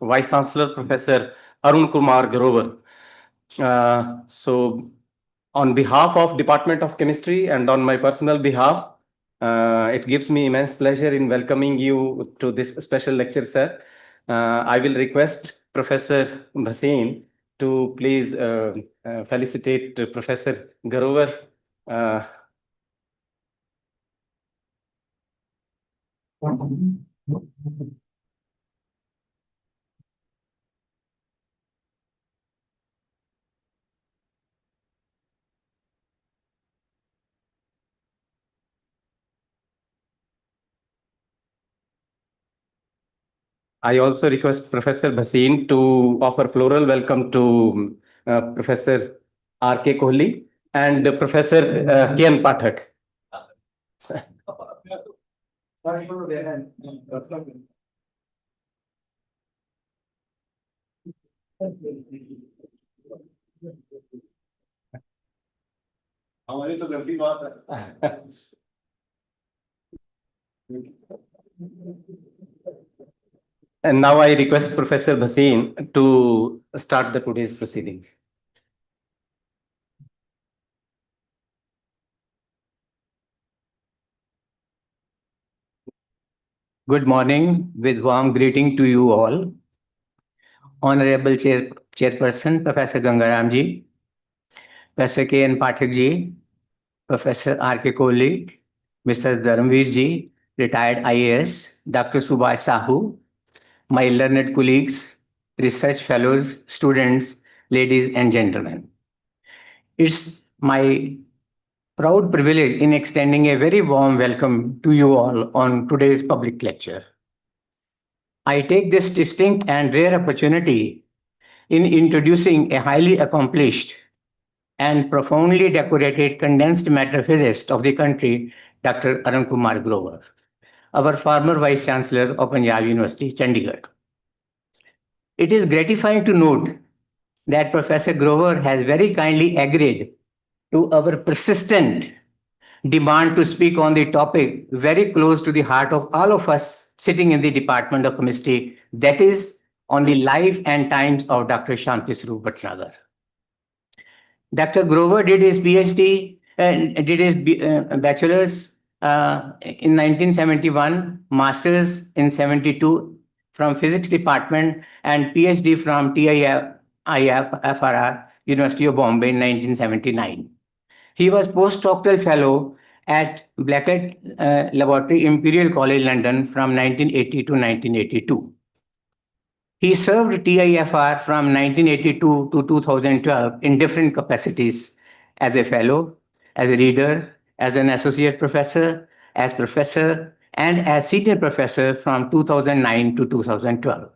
Vice Chancellor Professor Arun Kumar Grover. So, on behalf of Department of Chemistry and on my personal behalf, it gives me immense pleasure in welcoming you to this special lecture, sir. I will request Professor Bhasin to please felicitate Professor Grover. I also request Professor Bhasin to offer floral welcome to Professor R.K. Kohli and Professor Kian Pathak. हमारी तो गलती बात है. And now I request Professor Bhasin to start the today's proceeding. Good morning, with warm greeting to you all. Honorable Chairperson, Professor Gangaram ji, Professor K.N. Pathak ji, Professor R.K. Kohli, Mr. Dharamveer ji, retired IAS, Dr. Subhash Sahu, my learned colleagues, research fellows, students, ladies and gentlemen. It's my proud privilege in extending a very warm welcome to you all on today's public lecture. I take this distinct and rare opportunity in introducing a highly accomplished and profoundly decorated condensed matter physicist of the country, Dr. Arun Kumar Grover, our former Vice Chancellor of Punjab University, Chandigarh. It is gratifying to note that Professor Grover has very kindly agreed to our persistent demand to speak on the topic very close to the heart of all of us sitting in the Department of Chemistry, that is, on the life and times of Dr. Shanti Swarup Bhatnagar. Dr. Grover did his PhD and did his bachelor's in 1971, master's in 72 from Physics Department, and PhD from TIFR, University of Bombay in 1979. He was postdoctoral fellow at Blackett Laboratory, Imperial College London from 1980 to 1982. He served TIFR from 1982 to 2012 in different capacities as a fellow, as a reader, as an associate professor, as professor, and as senior professor from 2009 to 2012.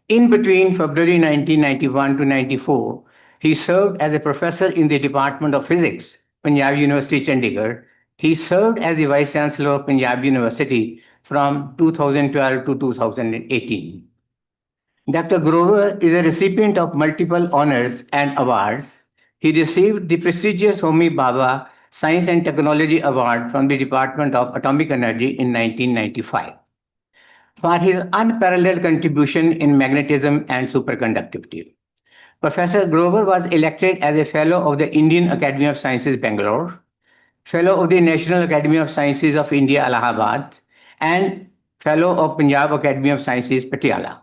In between February 1991 to 94, he served as a professor in the Department of Physics, Punjab University, Chandigarh. He served as the Vice Chancellor of Punjab University from 2012 to 2018. Dr. Grover is a recipient of multiple honors and awards. He received the prestigious Homi Bhabha Science and Technology Award from the Department of Atomic Energy in 1995 for his unparalleled contribution in magnetism and superconductivity. Professor Grover was elected as a Fellow of the Indian Academy of Sciences, Bangalore, Fellow of the National Academy of Sciences of India, Allahabad, and Fellow of Punjab Academy of Sciences, Patiala.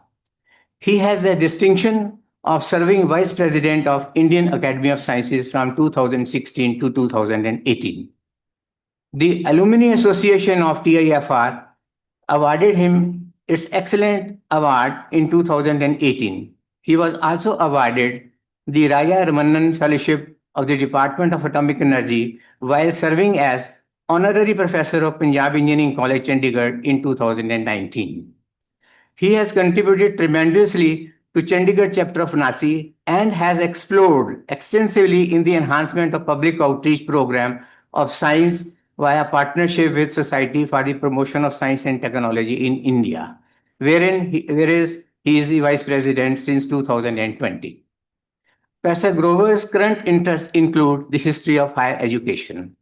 He has the distinction of serving Vice President of Indian Academy of Sciences from 2016 to 2018. The Alumni Association of TIFR awarded him its Excellent Award in 2018. He was also awarded the Raja Ramannan Fellowship of the Department of Atomic Energy while serving as Honorary Professor of Punjab Engineering College, Chandigarh in 2019. He has contributed tremendously to Chandigarh chapter of NASI and has explored extensively in the enhancement of public outreach program of science via partnership with Society for the Promotion of Science and Technology in India, whereas he is the Vice President since 2020. Professor Grover's current interests include the history of higher education.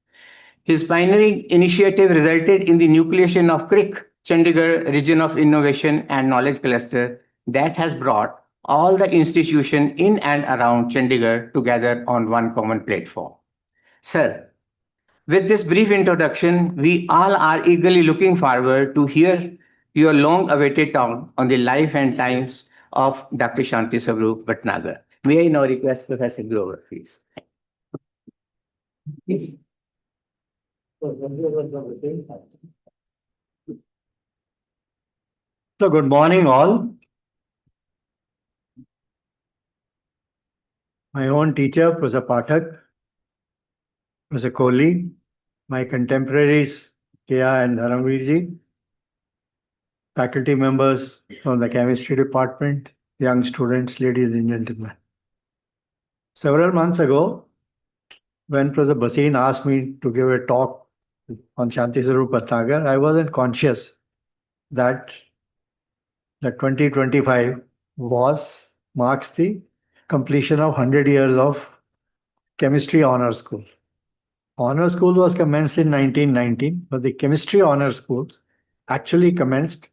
His pioneering initiative resulted in the nucleation of CRIC, Chandigarh Region of Innovation and Knowledge Cluster, that has brought all the institutions in and around Chandigarh together on one common platform. Sir, with this brief introduction, we all are eagerly looking forward to hear your long-awaited talk on the life and times of Dr. Shanti Swarup Bhatnagar. May I now request Professor Grover, please? So good morning all. My own teacher, Professor Pathak, Professor Kohli, my contemporaries, Kea and Dharamveerji, faculty members from the chemistry department, young students, ladies and gentlemen. Several months ago, when Professor Basin asked me to give a talk on Shanti Swarup Bhatnagar, I wasn't conscious that the 2025 marks the completion of 100 years of chemistry honor school. Honor school was commenced in 1919, but the chemistry honor schools actually commenced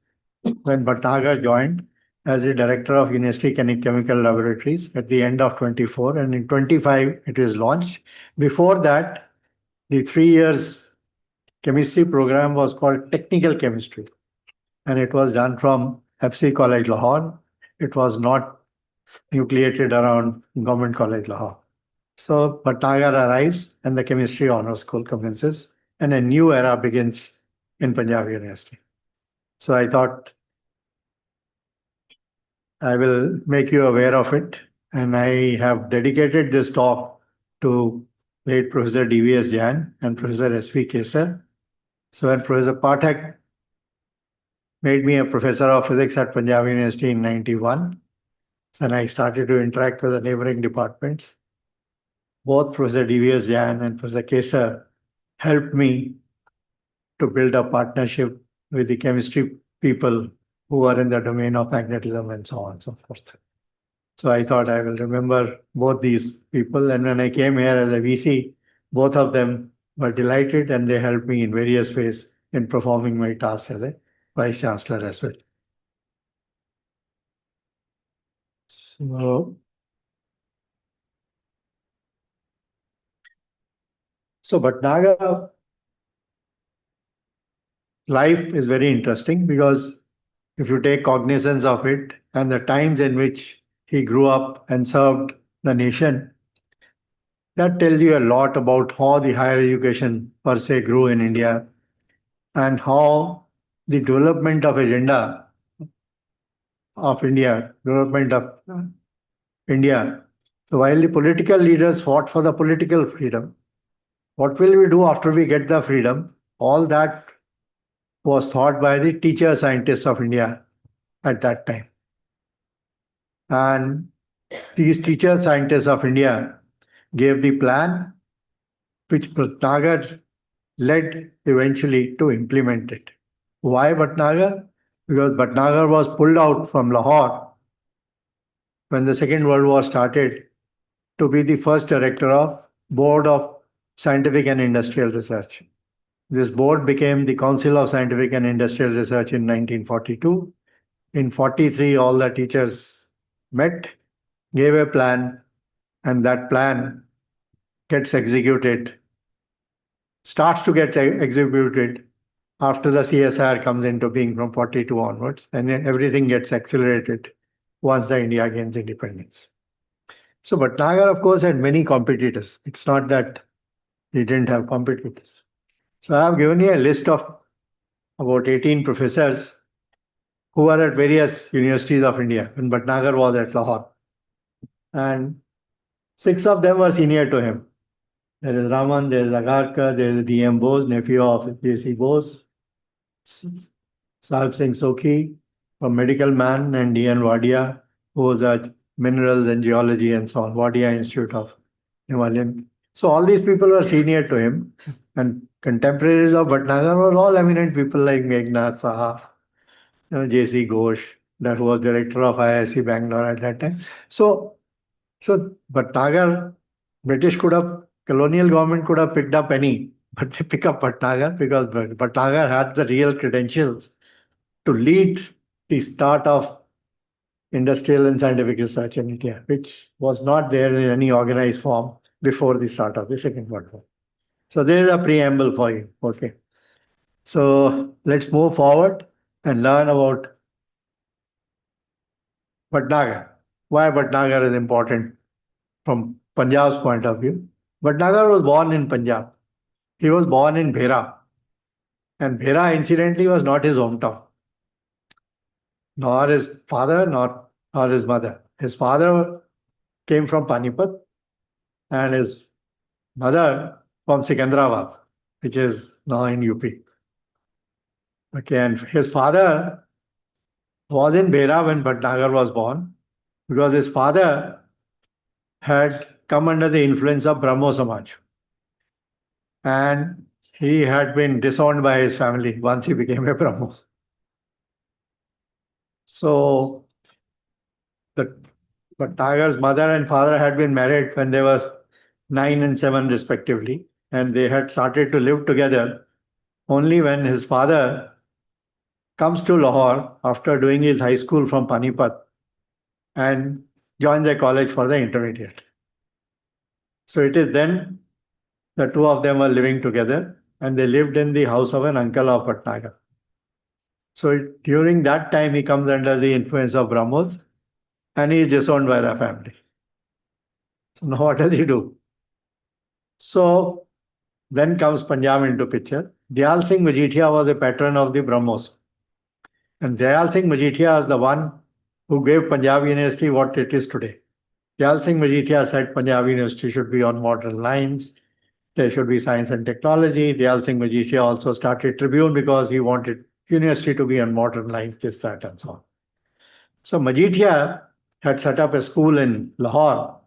when Bhatnagar joined as the director of University Chemical Laboratories at the end of 24, and in 25 it is launched. Before that, the 3 years chemistry program was called technical chemistry, and it was done from FC College Lahore. It was not nucleated around Government College Lahore. So Bhatnagar arrives and the chemistry honor school commences and a new era begins in Punjab University. So I thought I will make you aware of it, and I have dedicated this talk to late Professor D.V.S. Jain and Professor S.V. Kesar. So when Professor Pathak made me a professor of physics at Punjab University in 91, and I started to interact with the neighboring departments, both Professor D.V.S. Jain and Professor Kesar helped me to build a partnership with the chemistry people who are in the domain of magnetism and so on and so forth. So I thought I will remember both these people. And when I came here as a VC, both of them were delighted and they helped me in various ways in performing my task as a Vice Chancellor as well. So Bhatnagar life is very interesting because if you take cognizance of it and the times in which he grew up and served the nation, that tells you a lot about how the higher education per se grew in India and how the development of agenda of India, development of India. So while the political leaders fought for the political freedom, what will we do after we get the freedom? All that was thought by the teacher scientists of India at that time. And these teacher scientists of India gave the plan which Bhatnagar led eventually to implement it. Why Bhatnagar? Because Bhatnagar was pulled out from Lahore when the Second World War started to be the first director of Board of Scientific and Industrial Research. This board became the Council of Scientific and Industrial Research in 1942. In 43, all the teachers met, gave a plan, and that plan gets executed, starts to get executed after the CSR comes into being from 42 onwards, and then everything gets accelerated once the India gains independence. So Bhatnagar, of course, had many competitors. It's not that he didn't have competitors. So I have given you a list of about 18 professors who are at various universities of India when Bhatnagar was at Lahore. And 6 of them were senior to him. There is Raman, there is Agarkar, there is D.M. Bose, nephew of J.C. Bose, Sahib Singh Sokhi, a medical man, and D.N. Wadia, who was at minerals and geology and so on, Wadia Institute of Himalayan. So all these people were senior to him, and contemporaries of Bhatnagar were all eminent people like Meghnad Saha, J.C. Ghosh, that was director of IISc Bangalore at that time. So Bhatnagar, British colonial government could have picked up any, but they pick up Bhatnagar because Bhatnagar had the real credentials to lead the start of industrial and scientific research in India, which was not there in any organized form before the start of the Second World War. So there is a preamble for you. Okay. So let's move forward and learn about Bhatnagar. Why Bhatnagar is important from Punjab's point of view. Bhatnagar was born in Punjab. He was born in Bhera. And Bhera, incidentally, was not his hometown, nor his father, nor his mother. His father came from Panipat and his mother from Sikandrabad, which is now in UP. Okay, and his father was in Bhera when Bhatnagar was born because his father had come under the influence of Brahmo Samaj. And he had been disowned by his family once he became a Brahmo. So Bhatnagar's mother and father had been married when they were 9 and 7 respectively, and they had started to live together only when his father comes to Lahore after doing his high school from Panipat and joins a college for the intermediate. So it is then the two of them are living together and they lived in the house of an uncle of Bhatnagar. So during that time, he comes under the influence of Brahmos and he is disowned by the family. So now what does he do? So then comes Punjab into picture. Dayal Singh Majithia was a patron of the Brahmos. And Dayal Singh Majithia is the one who gave Punjab University what it is today. Dayal Singh Majithia said Punjab University should be on modern lines. There should be science and technology. Dayal Singh Majithia also started Tribune because he wanted university to be on modern lines, this, that, and so on. So Majithia had set up a school in Lahore,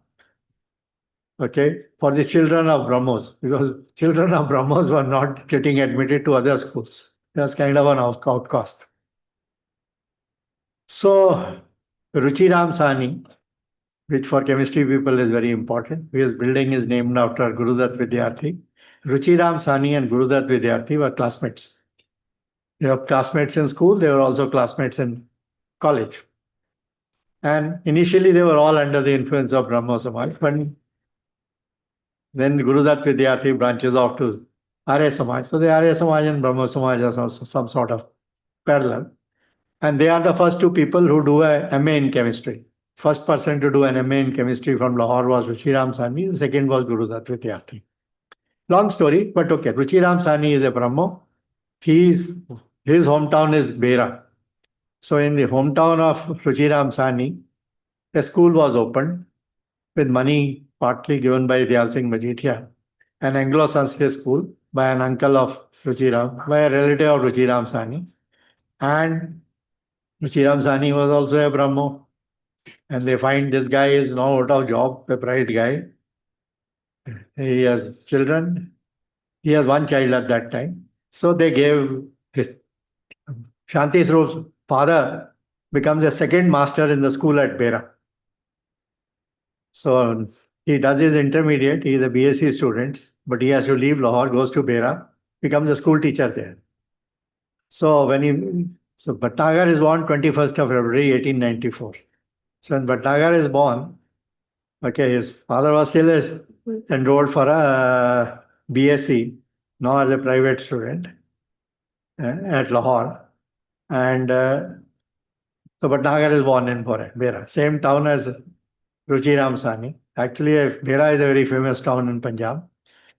okay, for the children of Brahmos, because children of Brahmos were not getting admitted to other schools. That's kind of an outcast. So Ruchiram Sani, which for chemistry people is very important, his building is named after Gurudat Vidyarthi. Ruchiram Sani and Gurudat Vidyarthi were classmates. They were classmates in school, they were also classmates in college. And initially they were all under the influence of Brahmo Samaj, but then Gurudat Vidyarthi branches off to Arya Samaj. So the Arya Samaj and Brahmo Samaj are also some sort of parallel. And they are the first two people who do a MA in chemistry. First person to do an MA in chemistry from Lahore was Ruchiram Sani. The second was Gurudat Vidyarthi. Long story, but okay. Ruchiram Sani is a Brahmo. His hometown is Bera. So in the hometown of Ruchiram Sani, a school was opened with money partly given by Dayal Singh Majithia, an Anglo-Sanskrit school by an uncle of Ruchiram, by a relative of Ruchiram Sani. And Ruchiram Sani was also a Brahmo. And they find this guy is now out of job, a bright guy. He has children. He has one child at that time. So they gave his Shanti Swarup's father becomes a second master in the school at Bera. So he does his intermediate. He is a BSc student, but he has to leave Lahore, goes to Bera, becomes a school teacher there. So Bhatnagar is born 21st of February 1894. So when Bhatnagar is born, okay, his father was still enrolled for a BSc, now as a private student at Lahore. And so Bhatnagar is born in Bera, same town as Ruchiram Sani. Actually, Bera is a very famous town in Punjab.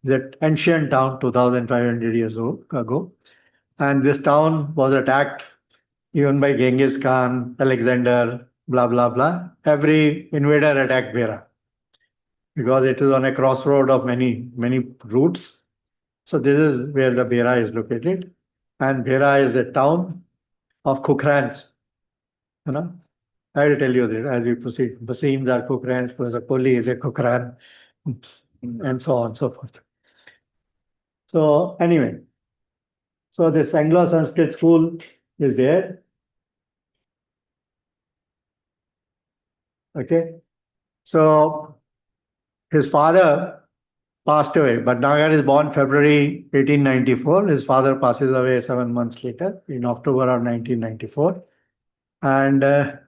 It's an ancient town, 2,500 years ago. And this town was attacked even by Genghis Khan, Alexander, blah, blah, blah. Every invader attacked Bera because it is on a crossroad of many, many routes. So this is where the Bera is located. And Bera is a town of Khukrans. You know, I will tell you that as we proceed. Baseens are Khukrans, Koli is a Khukran, and so on and so forth. So anyway, so this Anglo-Sanskrit school is there. Okay. So his father passed away. Bhatnagar is born February 1894. His father passes away 7 months later in October of 1994. And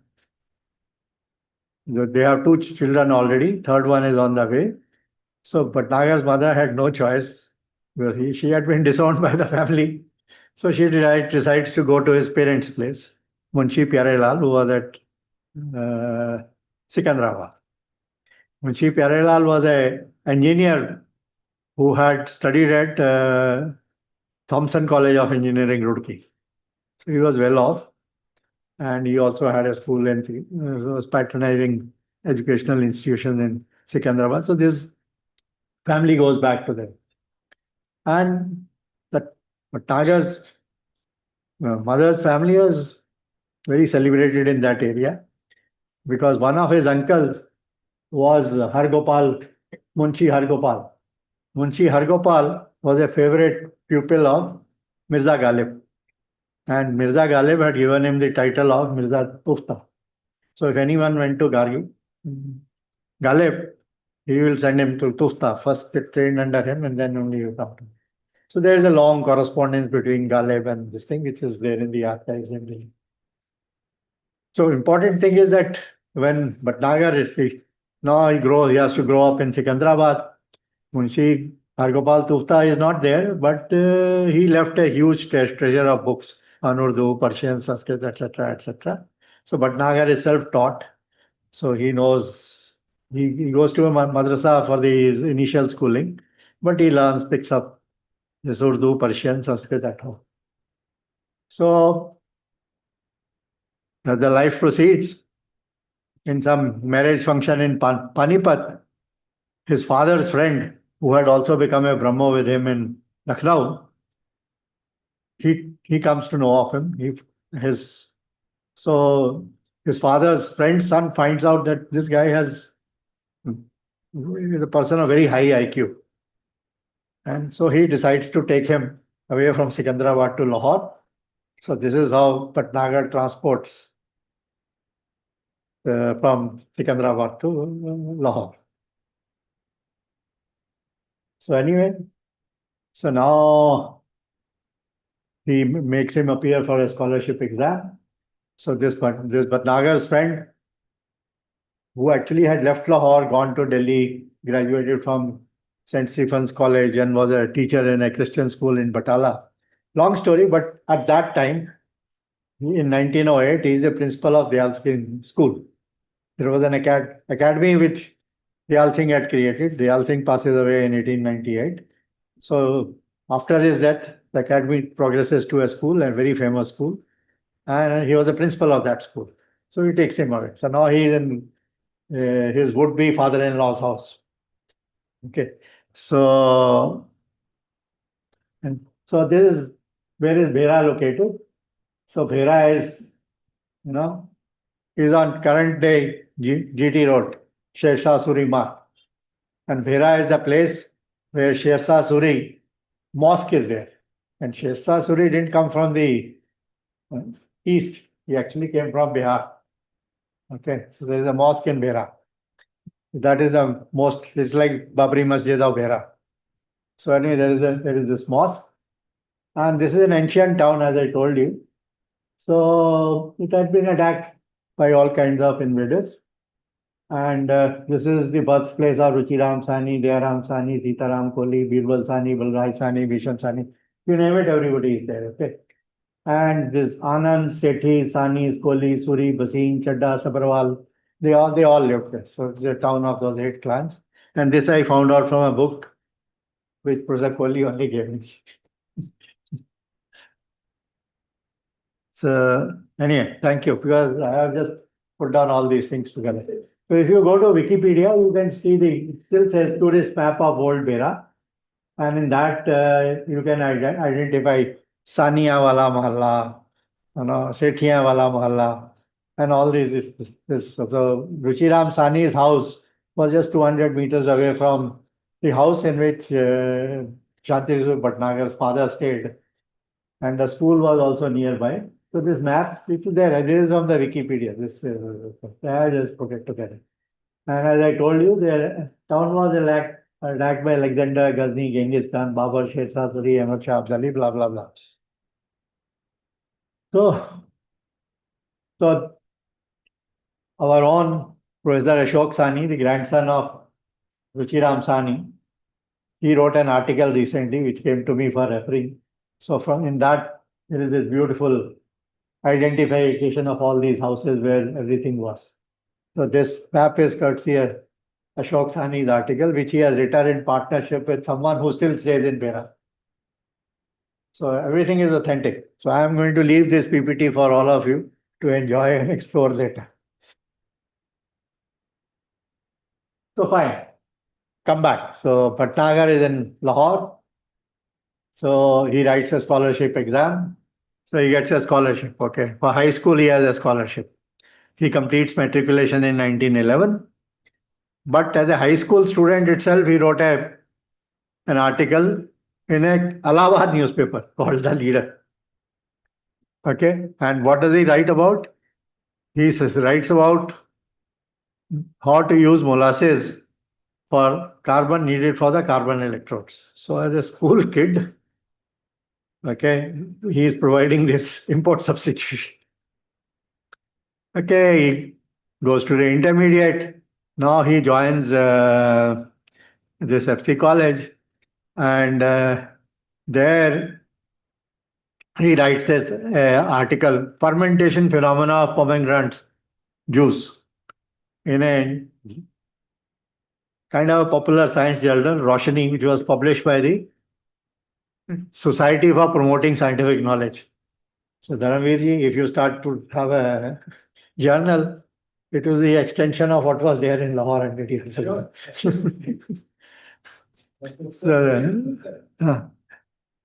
They have two children already. Third one is on the way. So Bhatnagar's mother had no choice. Because she had been disowned by the family. So she decides to go to his parents' place, Munshi Pyarelal, who was at Sikandrabad. Munshi Pyarelal was an engineer who had studied at Thompson College of Engineering, Roorkee. So he was well off. And he also had a school and was patronizing educational institutions in Sikandrabad. So this family goes back to them. And that Bhatnagar's mother's family was very celebrated in that area because one of his uncles was Hargopal, Munshi Hargopal. Munshi Hargopal was a favorite pupil of Mirza Ghalib. And Mirza Ghalib had given him the title of Mirza Tufta. So if anyone went to Ghalib, he will send him to Tufta. First get trained under him and then only you come to him. So there is a long correspondence between Ghalib and this thing, which is there in the archives in Delhi. So important thing is that when Bhatnagar, now he has to grow up in Sikandrabad. Munshi Hargopal Tufta is not there, but he left a huge treasure of books on Urdu, Persian, Sanskrit, etc., etc. So Bhatnagar is self-taught. So he knows, he goes to a madrasa for the initial schooling, but he learns, picks up this Urdu, Persian, Sanskrit at home. So as the life proceeds, in some marriage function in Panipat, his father's friend, who had also become a Brahmo with him in Lucknow, he comes to know of him. So his father's friend's son finds out that this guy is a person of very high IQ. And so he decides to take him away from Sikandrabad to Lahore. So this is how Bhatnagar transports from Sikandrabad to Lahore. So anyway, so now he makes him appear for a scholarship exam. So this Bhatnagar's friend, who actually had left Lahore, gone to Delhi, graduated from St. Stephen's College and was a teacher in a Christian school in Batala. Long story, but at that time, in 1908, he is the principal of Dayal Singh School. There was an academy which Dayal Singh had created. Dayal Singh passes away in 1898. So after his death, the academy progresses to a school, a very famous school. And he was the principal of that school. So he takes him away. So now he is in his would-be father-in-law's house. Okay. So, and so this is, where is Bhera located? So Bhera is, is on current day GT Road, Sher Shah Suri Marg. And Bhera is the place where Sher Shah Suri mosque is there. And Sher Shah Suri didn't come from the east. He actually came from Bihar. Okay, so there is a mosque in Bhera. That is the most, it's like Babri Masjid of Bhera. So anyway, there is this mosque. And this is an ancient town, as I told you. So it had been attacked by all kinds of invaders. And this is the birthplace of Ruchiram Sani, Dayaram Sani, Sitaram Kohli, Birbal Sani, Balrai Sani, Bhisham Sani. You name it, everybody is there. Okay. And this Anand, Sethi, Sani, Kohli, Suri, Basin, Chadda, Sabharwal, they all lived there. So it's a town of those 8 clans. And this I found out from a book which Professor Kohli only gave me. So anyway, thank you, because I have just put down all these things together. So if you go to Wikipedia, you can see it still says tourist map of Old Bhera. And in that, you can identify Saniya Wala Mahalla, Sethiya Wala Mahalla, and all these. So Ruchiram Sani's house was just 200 meters away from the house in which Shanti Bhatnagar's father stayed. And the school was also nearby. So this map, which is there, this is from the Wikipedia. I just put it together. And as I told you, the town was attacked by Alexander, Ghazni, Genghis Khan, Babur, Sher Shah Suri, Ahmad Shah Abdali, blah, blah, blah. So our own Professor Ashok Sani, the grandson of Ruchiram Sani, he wrote an article recently which came to me for referring. So from in that there is this beautiful identification of all these houses where everything was. So this map is courtesy of Ashok Sani's article, which he has written in partnership with someone who still stays in Bera. So everything is authentic. So I am going to leave this PPT for all of you to enjoy and explore later. So fine, come back. So Bhatnagar is in Lahore. So he writes a scholarship exam. So he gets a scholarship. Okay. For high school, he has a scholarship. He completes matriculation in 1911. But as a high school student itself, he wrote an article in a Allahabad newspaper called The Leader. Okay. And what does he write about? He writes about how to use molasses for carbon needed for the carbon electrodes. So as a school kid, okay, he is providing this import substitution. Okay, he goes to the intermediate. Now he joins this FC college, and there he writes this article, Fermentation Phenomena of Pomegranate Juice, in a kind of a popular science journal, Roshani, which was published by the Society for Promoting Scientific Knowledge. So Dharamveerji, if you start to have a journal, it was the extension of what was there in Lahore 100 years ago.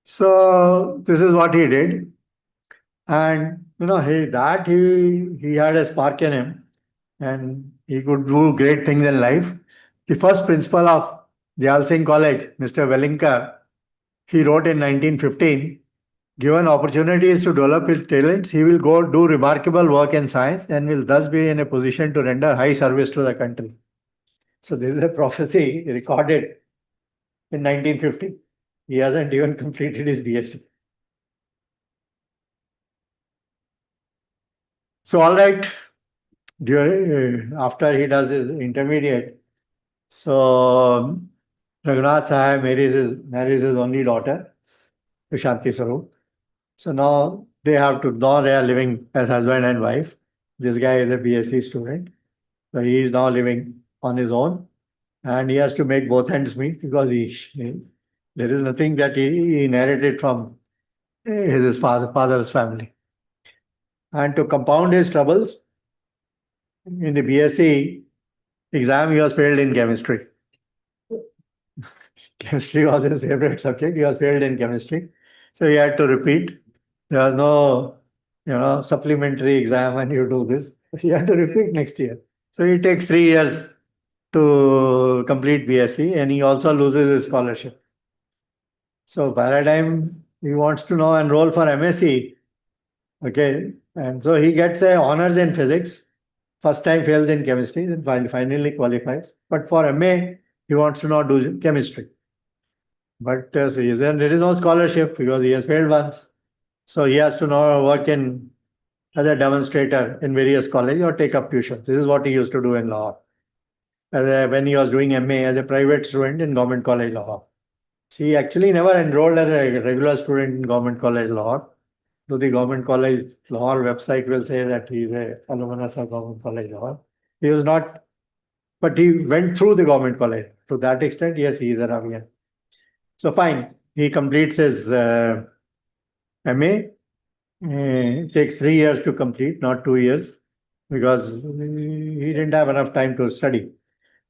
So this is what he did. And he had a spark in him and he could do great things in life. The first principal of Dayal Singh College, Mr. Wellinkar, he wrote in 1915, given opportunities to develop his talents, he will go do remarkable work in science and will thus be in a position to render high service to the country. So this is a prophecy recorded in 1950. He hasn't even completed his BSc. So all right, after he does his intermediate, so Raghunath Sahai marries his only daughter, Shanti Sarup. So now they are living as husband and wife. This guy is a BSc student. So he is now living on his own and he has to make both ends meet because there is nothing that he inherited from his father's family. And to compound his troubles, in the BSc exam, he was failed in chemistry. Chemistry was his favorite subject. He was failed in chemistry. So he had to repeat. There was no, supplementary exam when you do this. He had to repeat next year. So he takes 3 years to complete BSc and he also loses his scholarship. So by the time he wants to now enroll for MSc, okay, and so he gets a honors in physics. First time fails in chemistry, then finally qualifies. But for MA, he wants to now do chemistry. But there is no scholarship because he has failed once. So he has to now work as a demonstrator in various colleges or take up tuition. This is what he used to do in Lahore. When he was doing MA as a private student in Government College Lahore. He actually never enrolled as a regular student in Government College Lahore. So the Government College Lahore website will say that he is a alumnus of Government College Lahore. He was not, but he went through the Government College. To that extent, yes, he is a Ravian. So fine, he completes his MA. It takes 3 years to complete, not 2 years, because he didn't have enough time to study.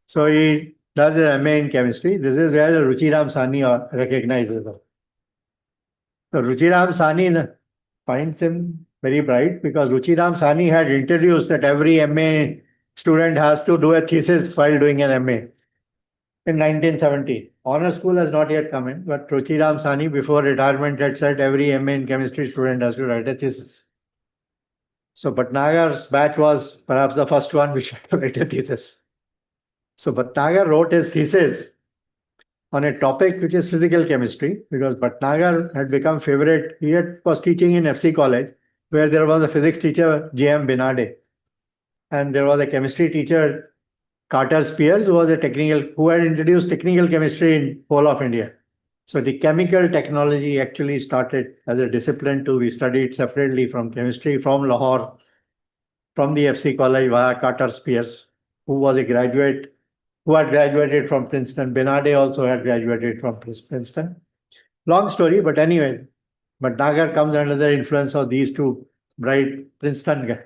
So he does his MA in chemistry. This is where the Ruchiram Sani recognizes him. So Ruchiram Sani finds him very bright because Ruchiram Sani had introduced that every MA student has to do a thesis while doing an MA in 1970. Honor school has not yet come in, but Ruchiram Sani before retirement had said every MA in chemistry student has to write a thesis. So Bhatnagar's batch was perhaps the first one which had to write a thesis. So Bhatnagar wrote his thesis on a topic which is physical chemistry because Bhatnagar had become favorite. He was teaching in FC College where there was a physics teacher, J.M. Binade. And there was a chemistry teacher, Carter Spears, who had introduced technical chemistry in whole of India. So the chemical technology actually started as a discipline to be studied separately from chemistry from Lahore, from the FC College via Carter Spears, who had graduated from Princeton. Benade also had graduated from Princeton. Long story, but anyway, Bhatnagar comes under the influence of these two bright Princeton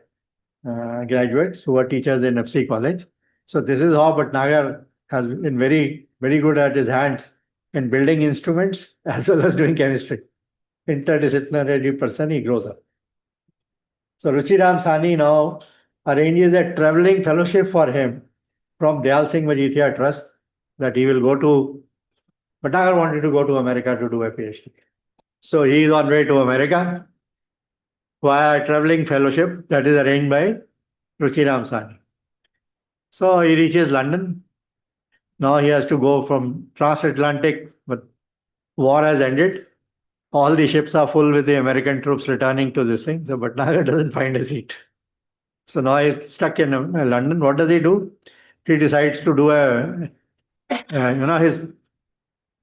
graduates who were teachers in FC College. So this is how Bhatnagar has been very, very good at his hands in building instruments as well as doing chemistry. Interdisciplinary person he grows up. So Ruchiram Sani now arranges a traveling fellowship for him from Dayal Singh Majithia Trust that he will go to. Bhatnagar wanted to go to America to do a PhD. So he is on way to America via a traveling fellowship that is arranged by Ruchiram Sani. So he reaches London. Now he has to go from transatlantic, but war has ended. All the ships are full with the American troops returning to this thing. So Bhatnagar doesn't find a seat. So now he's stuck in London. What does he do? He decides to do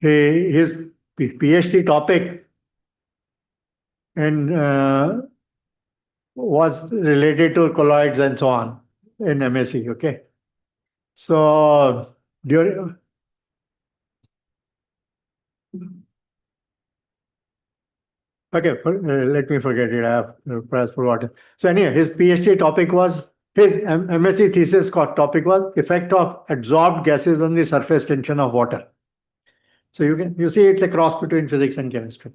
his PhD topic and was related to colloids and so on in MSc. Okay. So during let me forget it. I have perhaps forgotten. So anyway, his PhD topic was his MSc thesis topic was effect of adsorbed gases on the surface tension of water. So you see it's a cross between physics and chemistry.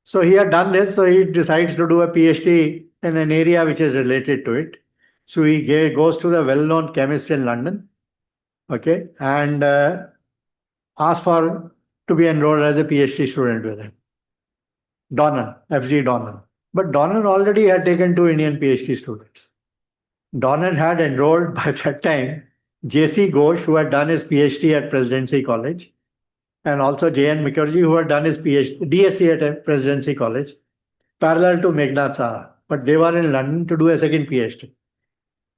So he had done this, so he decides to do a PhD in an area which is related to it. So he goes to the well-known chemist in London, okay, and asks to be enrolled as a PhD student with him. Donnan, F.G. Donnan. But Donnan already had taken 2 Indian PhD students. Donnan had enrolled by that time J.C. Ghosh, who had done his PhD at Presidency College, and also J.N. Mukherjee, who had done his DSc at Presidency College, parallel to Meghnad Saha. But they were in London to do a second PhD.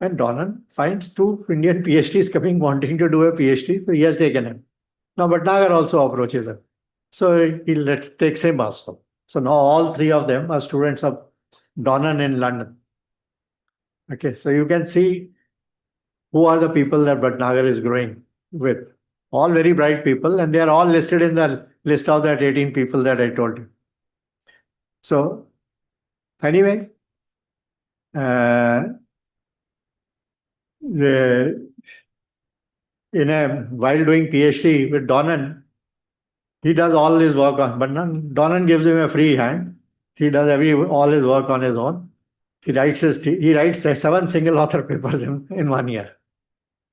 And Donnan finds 2 Indian PhDs coming wanting to do a PhD, so he has taken him. Now Bhatnagar also approaches him. So he takes him also. So now all 3 of them are students of Donnan in London. Okay, so you can see who are the people that Bhatnagar is growing with. All very bright people, and they are all listed in the list of that 18 people that I told you. So anyway, while doing PhD with Donnan, he does all his work on, but Donnan gives him a free hand. He does all his work on his own. He writes 7 single author papers in 1 year.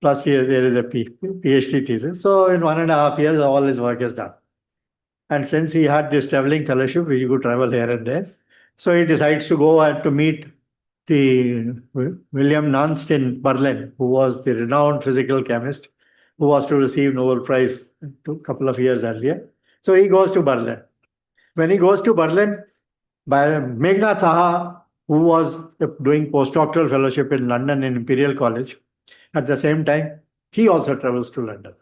Plus there is a PhD thesis. So in 1.5 years, all his work is done. And since he had this traveling fellowship, he could travel here and there. So he decides to go and to meet the William Nernst in Berlin, who was the renowned physical chemist, who was to receive Nobel Prize a couple of years earlier. So he goes to Berlin. When he goes to Berlin, by Meghnad Saha, who was doing postdoctoral fellowship in London in Imperial College, at the same time, he also travels to London.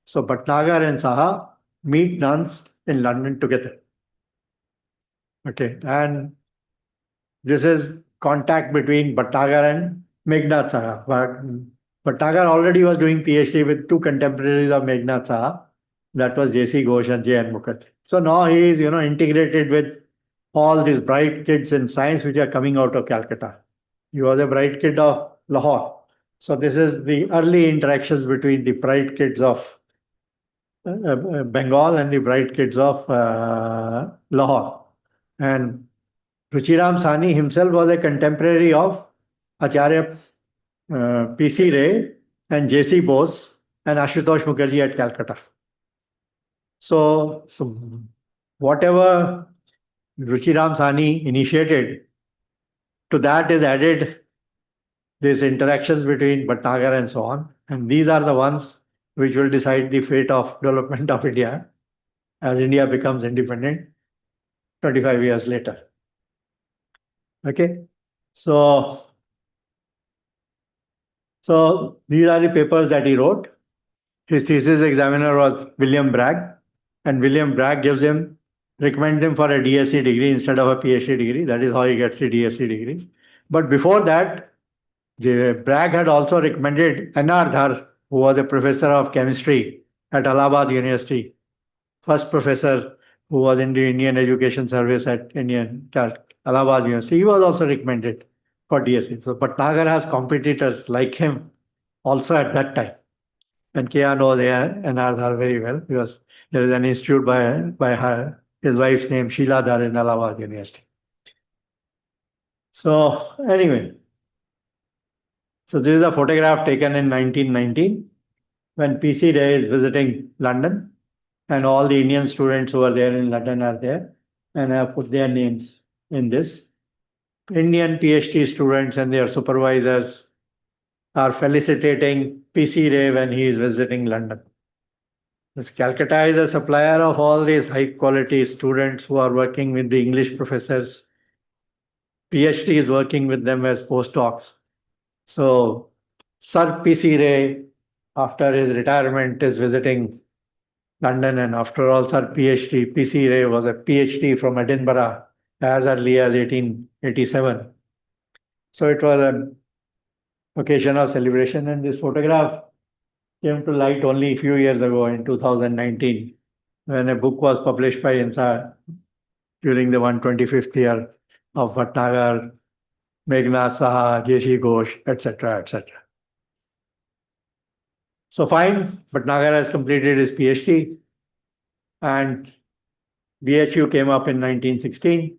So Bhatnagar and Saha meet Nernst in London together. Okay, and this is contact between Bhatnagar and Meghnad Saha. Bhatnagar already was doing PhD with 2 contemporaries of Meghnad Saha. That was J.C. Ghosh and J.N. Mukherjee. So now he is, integrated with all these bright kids in science which are coming out of Calcutta. He was a bright kid of Lahore. So this is the early interactions between the bright kids of Bengal and the bright kids of Lahore. And Ruchiram Sani himself was a contemporary of Acharya P.C. Ray and J.C. Bose and Ashutosh Mukherjee at Calcutta. So whatever Ruchiram Sani initiated, to that is added these interactions between Bhatnagar and so on. And these are the ones which will decide the fate of development of India as India becomes independent 25 years later. Okay, so So these are the papers that he wrote. His thesis examiner was William Bragg, and William Bragg recommends him for a DSc degree instead of a PhD degree. That is how he gets the DSc degrees. But before that, Bragg had also recommended N.R. Dhar, who was a professor of chemistry at Allahabad University, first professor who was in the Indian Education Service at Allahabad University. He was also recommended for DSc. So Bhatnagar has competitors like him also at that time. And K.R. knows N.R. Dhar very well because there is an institute by his wife's name, Sheila Dhar, in Allahabad University. So anyway, so this is a photograph taken in 1919 when PC Ray is visiting London, and all the Indian students who are there in London are there, and I have put their names in this. Indian PhD students and their supervisors are felicitating PC Ray when he is visiting London. This Calcutta is a supplier of all these high quality students who are working with the English professors. PhD is working with them as postdocs. So Sir PC Ray, after his retirement, is visiting London, and after all, Sir PC Ray was a PhD from Edinburgh as early as 1887. So it was an occasion of celebration, and this photograph came to light only a few years ago in 2019 when a book was published by INSA during the 125th year of Bhatnagar, Meghnad Saha, J.C. Ghosh, etc., etc. So fine, Bhatnagar has completed his PhD, and BHU came up in 1916.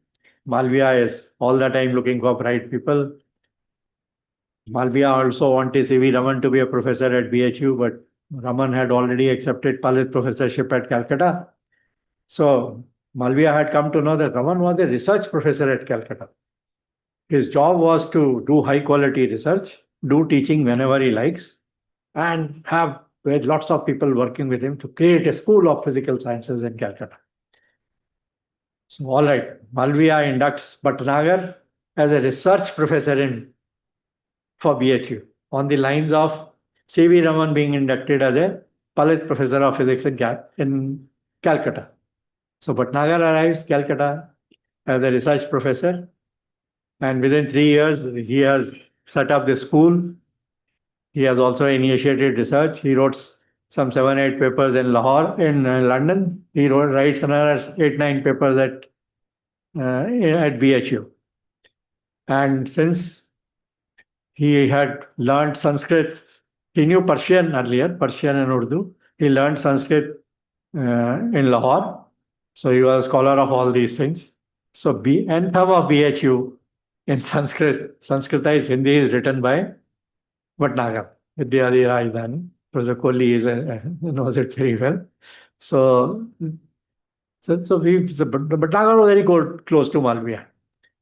Malviya is all the time looking for bright people. Malviya also wanted C.V. Raman to be a professor at BHU, but Raman had already accepted Palit professorship at Calcutta. So Malviya had come to know that Raman was a research professor at Calcutta. His job was to do high quality research, do teaching whenever he likes, and have lots of people working with him to create a school of physical sciences in Calcutta. So all right, Malviya inducts Bhatnagar as a research professor for BHU on the lines of C.V. Raman being inducted as a Palit professor of physics in Calcutta. So Bhatnagar arrives Calcutta as a research professor, and within 3 years he has set up the school. He has also initiated research. He wrote some 7-8 papers in Lahore, in London. He writes another 8-9 papers at BHU. And since he had learned Sanskrit, he knew Persian earlier, Persian and Urdu. He learned Sanskrit in Lahore. So he was a scholar of all these things. So Anthem of BHU in Sanskrit, Sanskrita is Hindi, is written by Bhatnagar. Vidyadi Rajdhani. Professor Kohli knows it very well. So Bhatnagar was very close to Malviya.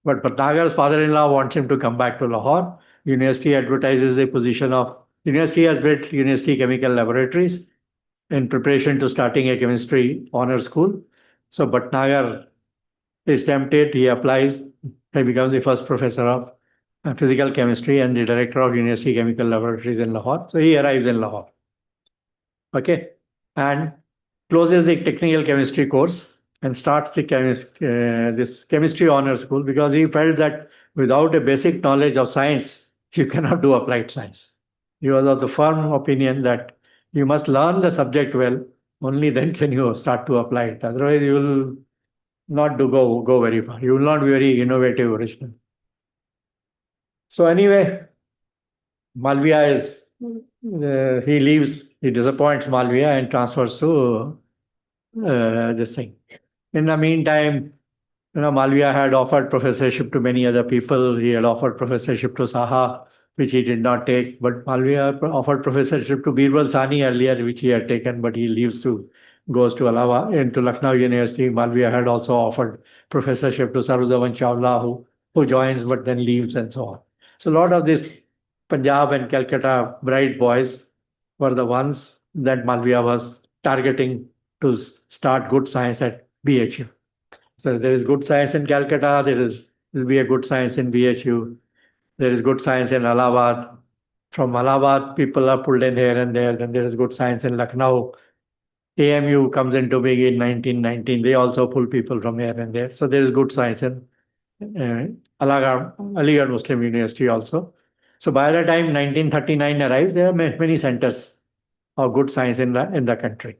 But Bhatnagar's father-in-law wants him to come back to Lahore. University advertises the position of... University has built University Chemical Laboratories in preparation to starting a chemistry honor school. So Bhatnagar is tempted, he applies, he becomes the first professor of physical chemistry and the director of University Chemical Laboratories in Lahore. So he arrives in Lahore. Okay. And closes the technical chemistry course and starts the this chemistry honor school, because he felt that without a basic knowledge of science, you cannot do applied science. He was of the firm opinion that you must learn the subject well, only then can you start to apply it. Otherwise, you will not go very far. You will not be very innovative, original. So anyway, Malviya is, he leaves, he disappoints Malviya and transfers to this thing. In the meantime, Malviya had offered professorship to many other people. He had offered professorship to Saha, which he did not take. But Malviya offered professorship to Birbal Sani earlier, which he had taken, but he goes to Allahabad, into Lucknow University. Malviya had also offered professorship to Sarvadavan Chawla, who joins but then leaves, and so on. So a lot of these Punjab and Calcutta bright boys were the ones that Malviya was targeting to start good science at BHU. So there is good science in Calcutta, will be a good science in BHU. There is good science in Allahabad. From Allahabad, people are pulled in here and there. Then there is good science in Lucknow. AMU comes into being in 1919. They also pull people from here and there. So there is good science in Aligarh Muslim University also. So by the time 1939 arrives, there are many centers of good science in the country.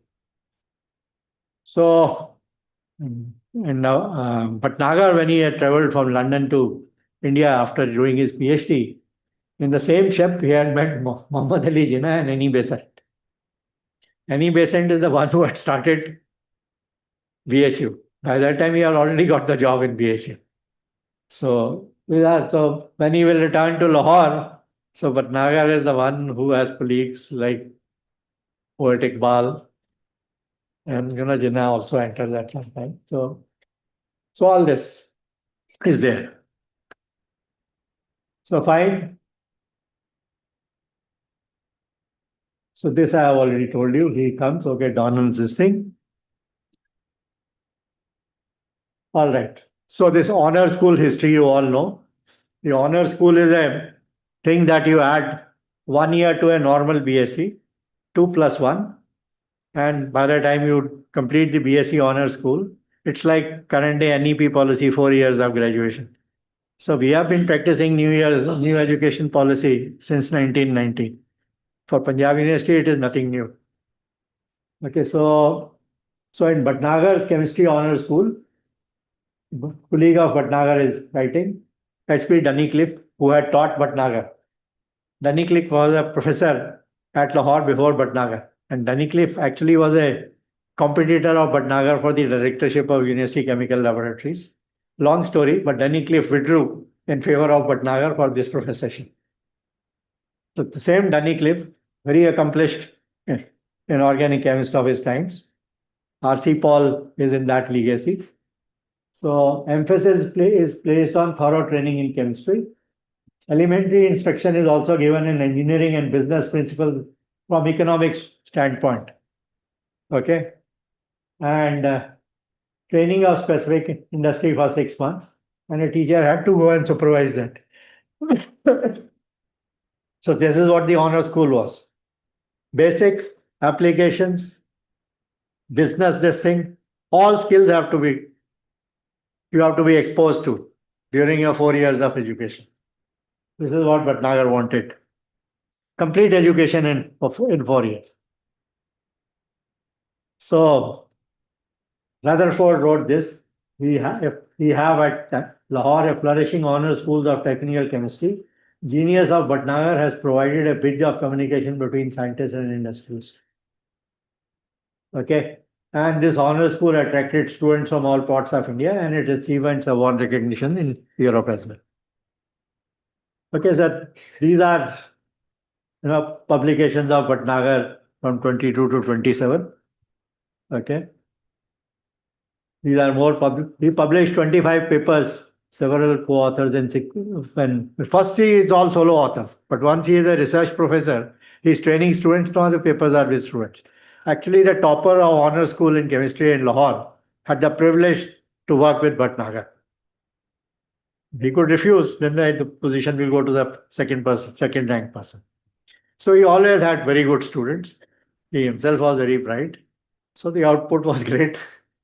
So, and now, Bhatnagar, when he had traveled from London to India after doing his PhD, in the same ship, he had met Muhammad Ali Jinnah and Annie Besant. Annie Besant is the one who had started BSU. By that time, he had already got the job in BSU. So, so when he will return to Lahore, so Bhatnagar is the one who has colleagues like poet Iqbal, and Jinnah also enters at some time. So all this is there. So fine. So this I have already told you. He comes, okay, Donald's this thing. All right. So this honor school history, you all know. The honor school is a thing that you add 1 year to a normal BSc, 2 + 1. And by the time you complete the BSc honor school, it's like current day NEP policy, 4 years of graduation. So we have been practicing new education policy since 1990. For Punjab University, it is nothing new. Okay, so in Bhatnagar's chemistry honor school, colleague of Bhatnagar is writing, H.P. Dunnicliffe, who had taught Bhatnagar. Dunnicliffe was a professor at Lahore before Bhatnagar. And Dunnicliffe actually was a competitor of Bhatnagar for the directorship of University Chemical Laboratories. Long story, but Dunnicliffe withdrew in favor of Bhatnagar for this professorship. So the same Dunnicliffe, very accomplished in organic chemist of his times. R.C. Paul is in that legacy. So emphasis is placed on thorough training in chemistry. Elementary instruction is also given in engineering and business principles from economics standpoint. Okay. And training of specific industry for 6 months. And a teacher had to go and supervise that. So this is what the honor school was. Basics, applications, business, this thing, all skills you have to be exposed to during your 4 years of education. This is what Bhatnagar wanted. Complete education in 4 years. So Rutherford wrote this. We have at Lahore a flourishing honor schools of technical chemistry. Genius of Bhatnagar has provided a bridge of communication between scientists and industries. Okay. And this honor school attracted students from all parts of India, and its achievements have won recognition in Europe as well. Okay, sir. These are publications of Bhatnagar from 22 to 27. Okay. These are more public. He published 25 papers, several co-authors, and first he is all solo authors. But once he is a research professor, he's training students. Now the papers are with students. Actually, the topper of honor school in chemistry in Lahore had the privilege to work with Bhatnagar. He could refuse, then the position will go to the second rank person. So he always had very good students. He himself was very bright. So the output was great,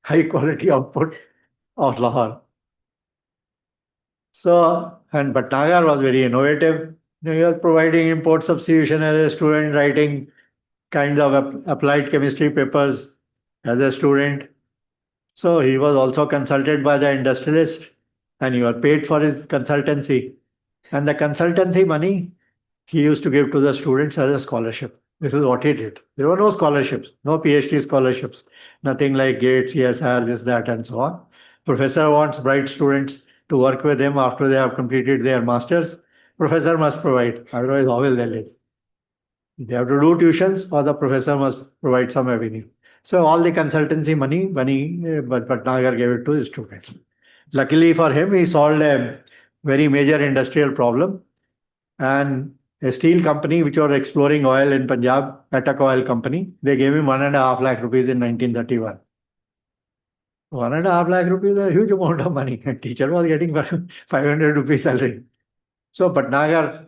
high quality output of Lahore. So, and Bhatnagar was very innovative. He was providing import substitution as a student, writing kinds of applied chemistry papers as a student. So he was also consulted by the industrialist, and he was paid for his consultancy. And the consultancy money he used to give to the students as a scholarship. This is what he did. There were no scholarships, no PhD scholarships, nothing like Gates, CSR, this, that, and so on. Professor wants bright students to work with him after they have completed their masters. Professor must provide, otherwise how will they live? They have to do tuitions, or the professor must provide some avenue. So all the consultancy money, but Bhatnagar gave it to his students. Luckily for him, he solved a very major industrial problem. And a steel company which was exploring oil in Punjab, Patak Oil Company, they gave him 1.5 lakh rupees in 1931. 1.5 lakh rupees is a huge amount of money. A teacher was getting 500 rupees salary. So Bhatnagar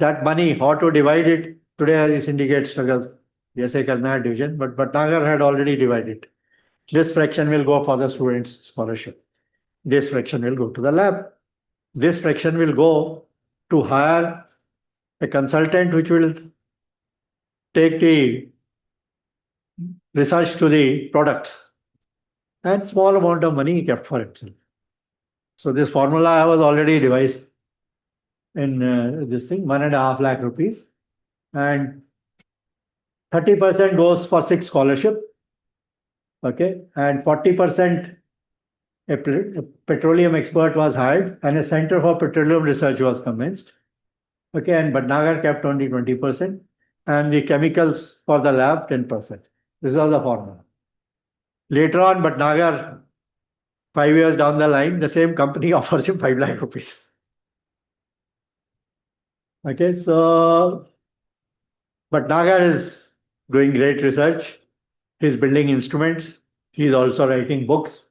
that money, how to divide it, today the syndicate struggles. Jaise karna hai division, but Bhatnagar had already divided. This fraction will go for the students' scholarship. This fraction will go to the lab. This fraction will go to hire a consultant which will take the research to the products. And small amount of money he kept for himself. So this formula was already devised in this thing, 1.5 lakh rupees. And 30% goes for 6 scholarship. Okay. And 40% a petroleum expert was hired and a center for petroleum research was commenced. Okay. And Bhatnagar kept only 20% and the chemicals for the lab 10%. This was the formula. Later on, Bhatnagar, 5 years down the line, the same company offers him 5 lakh rupees. Okay, so Bhatnagar is doing great research. He's building instruments. He's also writing books.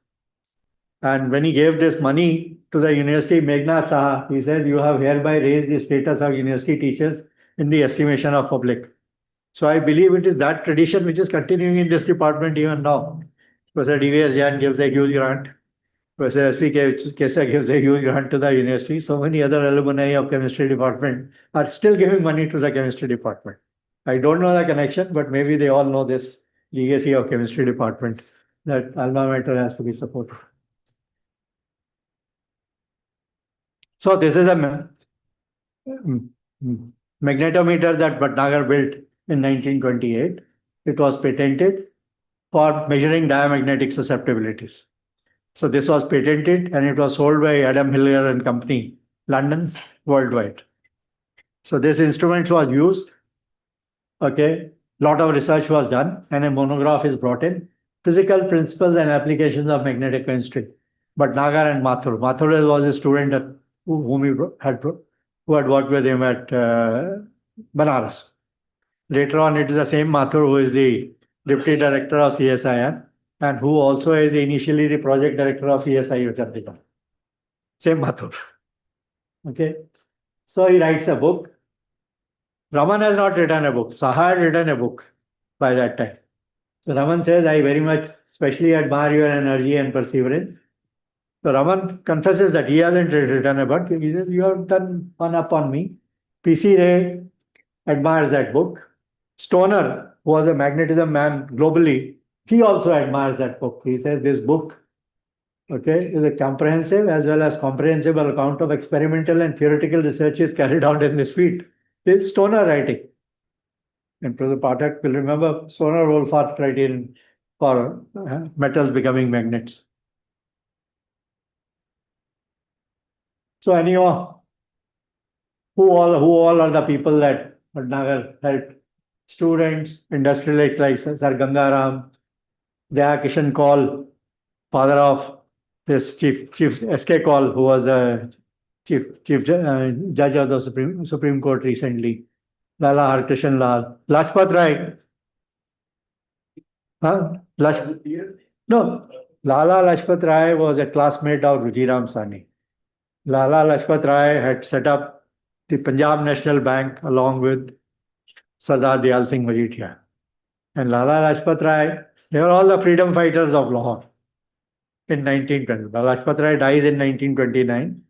And when he gave this money to the university, Meghnad Saha, he said, you have hereby raised the status of university teachers in the estimation of public. So I believe it is that tradition which is continuing in this department even now. Professor D.V.S. Jain gives a huge grant. Professor S.V. Kesa gives a huge grant to the university. So many other alumni of chemistry department are still giving money to the chemistry department. I don't know the connection, but maybe they all know this legacy of chemistry department, that alma mater has to be supported. So this is a magnetometer that Bhatnagar built in 1928. It was patented for measuring diamagnetic susceptibilities. So this was patented and it was sold by Adam Hillier and Company, London, worldwide. So this instrument was used. Okay, lot of research was done and a monograph is brought in. Physical principles and applications of magnetic chemistry. Bhatnagar and Mathur. Mathur was a student at who had worked with him at Banaras. Later on, it is the same Mathur who is the deputy director of CSIR and who also is initially the project director of CSIU Chandigarh. Same Mathur. Okay. So he writes a book. Raman has not written a book. Saha had written a book by that time. So Raman says, I very much especially admire your energy and perseverance. So Raman confesses that he hasn't written a book. He says, you have done one up on me. P.C. Ray admires that book. Stoner, who was a magnetism man globally, he also admires that book. He says this book, okay, is a comprehensive as well as comprehensible account of experimental and theoretical researches carried out in this field. This is Stoner writing. And Professor Pathak will remember Stoner-Wohlfarth criterion for metals becoming magnets. So anyhow, who all are the people that Bhatnagar helped? Students, industrialists like Sir Gangaram, Daya Kishan Kaul, father of this Chief S.K. Kaul, who was the Chief Judge of the Supreme Court recently. Lala Harkrishan Lal, Lajpat Rai. No, Lala Lajpat Rai was a classmate of Rujiram Sani. Lala Lajpat Rai had set up the Punjab National Bank along with Sardar Dayal Singh Majithia. And Lala Lajpat Rai, they were all the freedom fighters of Lahore in 1920. Lala Lajpat Rai dies in 1929.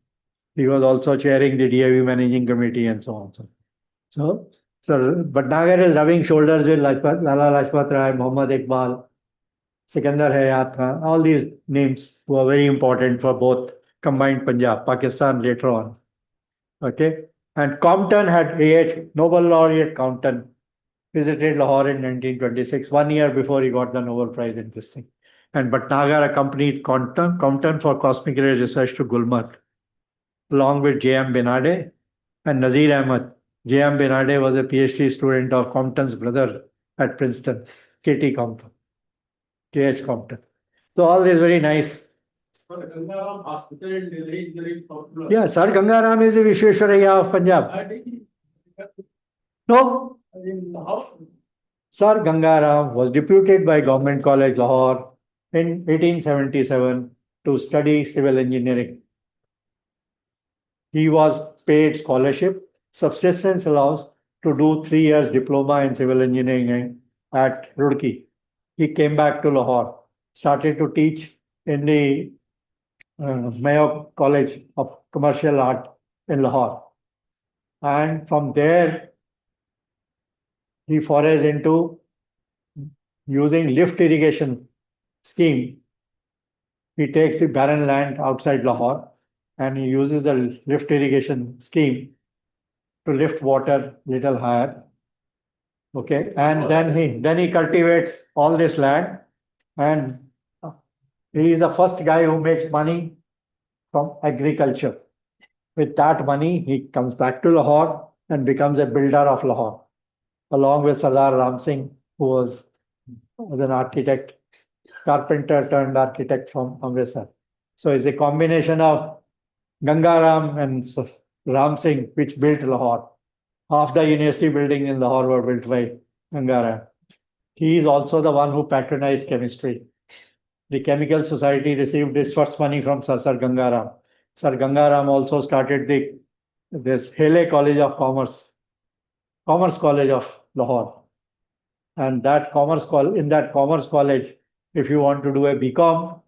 He was also chairing the DIV Managing Committee and so on. So Bhatnagar is rubbing shoulders with Lala Lajpat Rai, Muhammad Iqbal, Sikandar Hayat Khan, all these names who are very important for both combined Punjab, Pakistan later on. Okay. And Compton had A.H. Nobel laureate Compton visited Lahore in 1926, 1 year before he got the Nobel Prize in this thing. And Bhatnagar accompanied Compton for cosmic ray research to Gulmarg, along with J.M. Benade and Nazir Ahmed. J.M. Benade was a PhD student of Compton's brother at Princeton, K.T. Compton, J.H. Compton. So all this very nice. Sir Gangaram Hospital in Delhi is very popular. Yeah, Sir Gangaram is the Vishweshwaraya of Punjab. No. Sir Gangaram was deputed by Government College Lahore in 1877 to study civil engineering. He was paid scholarship subsistence allows to do 3 years diploma in civil engineering at Roorkee. He came back to Lahore, started to teach in the Mayo College of Commercial Art in Lahore. And from there, he forays into using lift irrigation scheme. He takes the barren land outside Lahore and he uses the lift irrigation scheme to lift water little higher. Okay, and then he cultivates all this land, and he is the first guy who makes money from agriculture. With that money, he comes back to Lahore and becomes a builder of Lahore, along with Sardar Ram Singh, who was an architect, carpenter turned architect from Amritsar. So it's a combination of Gangaram and Ram Singh, which built Lahore. Half the university buildings in Lahore were built by Gangaram. He is also the one who patronized chemistry. The Chemical Society received its first money from Sir Gangaram. Sir Gangaram also started this Hele College of Commerce College of Lahore. And in that Commerce College, if you want to do a BCom,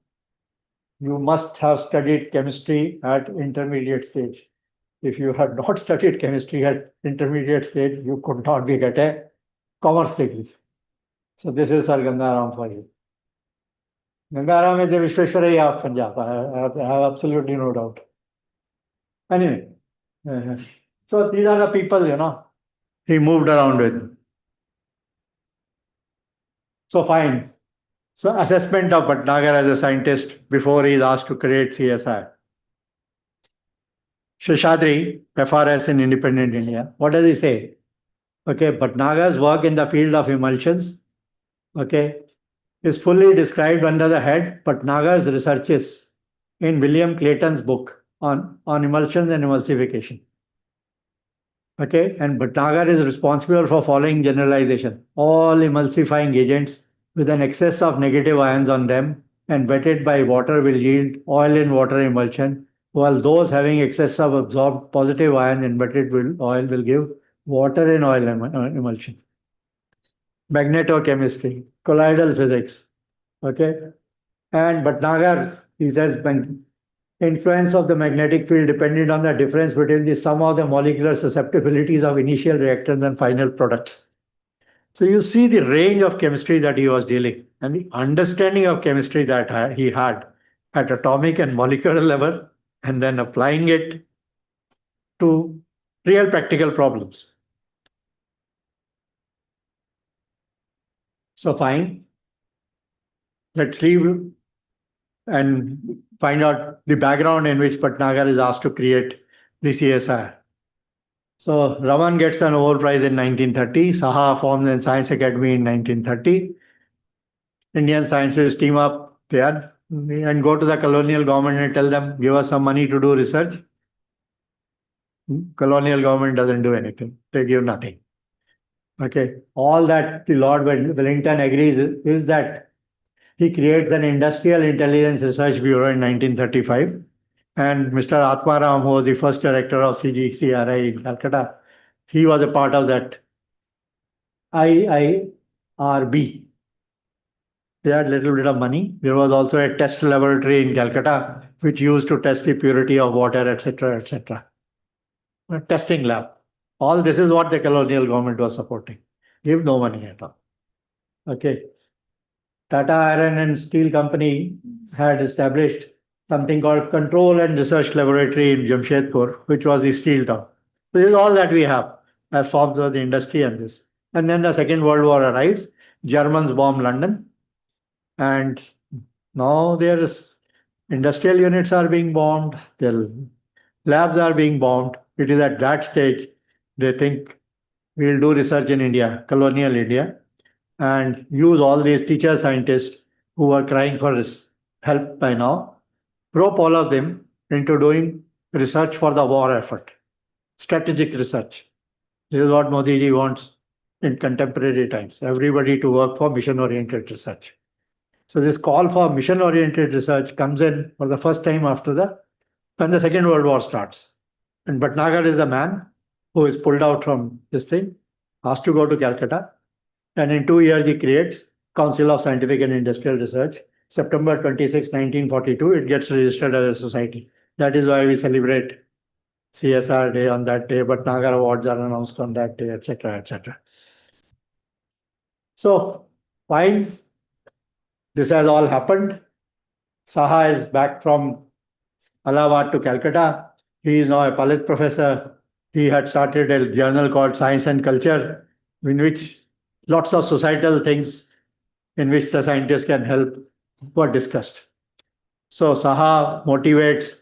you must have studied chemistry at intermediate stage. If you had not studied chemistry at intermediate stage, you could not get a commerce degree. So this is Sir Gangaram for you. Gangaram is the Vishweshwaraya of Punjab. I have absolutely no doubt. Anyway, so these are the people, he moved around with. So fine. So assessment of Bhatnagar as a scientist before he is asked to create CSI. Sheshadri, FRS in independent India. What does he say? Okay, Bhatnagar's work in the field of emulsions, okay, is fully described under the head Bhatnagar's researches in William Clayton's book on emulsions and emulsification. Okay, and Bhatnagar is responsible for following generalization. All emulsifying agents with an excess of negative ions on them and wetted by water will yield oil in water emulsion, while those having excess of absorbed positive ions in wetted oil will give water in oil emulsion. Magnetochemistry, colloidal physics. Okay, and Bhatnagar, he says, influence of the magnetic field depended on the difference between the sum of the molecular susceptibilities of initial reactants and final products. So you see the range of chemistry that he was dealing and the understanding of chemistry that he had at atomic and molecular level, and then applying it to real practical problems. So fine. Let's leave and find out the background in which Bhatnagar is asked to create the CSI. So Raman gets an Nobel Prize in 1930. Saha forms a Science Academy in 1930. Indian scientists team up there and go to the colonial government and tell them, give us some money to do research. Colonial government doesn't do anything. They give nothing. Okay. All that the Lord Wellington agrees is that he creates an Industrial Intelligence Research Bureau in 1935. And Mr. Atmaram, who was the first director of CGCRI in Calcutta, he was a part of that IIRB. They had a little bit of money. There was also a test laboratory in Calcutta, which used to test the purity of water, etc., etc. A testing lab. All this is what the colonial government was supporting. Give no money at all. Okay. Tata Iron and Steel Company had established something called Control and Research Laboratory in Jamshedpur, which was the steel town. This is all that we have as forms of the industry and this. And then the Second World War arrives. Germans bomb London. And now there's industrial units are being bombed. Their labs are being bombed. It is at that stage they think we'll do research in India, colonial India, and use all these teacher scientists who are crying for help by now, rope all of them into doing research for the war effort, strategic research. This is what Modi ji wants in contemporary times, everybody to work for mission-oriented research. So this call for mission-oriented research comes in for the first time when the Second World War starts. And Bhatnagar is a man who is pulled out from this thing, asked to go to Calcutta. And in 2 years, he creates Council of Scientific and Industrial Research. September 26, 1942, it gets registered as a society. That is why we celebrate CSR Day on that day, but Nagar Awards are announced on that day, etc., etc. So, fine. This has all happened. Saha is back from Allahabad to Calcutta. He is now a college professor. He had started a journal called Science and Culture, in which lots of societal things in which the scientists can help were discussed. So Saha motivates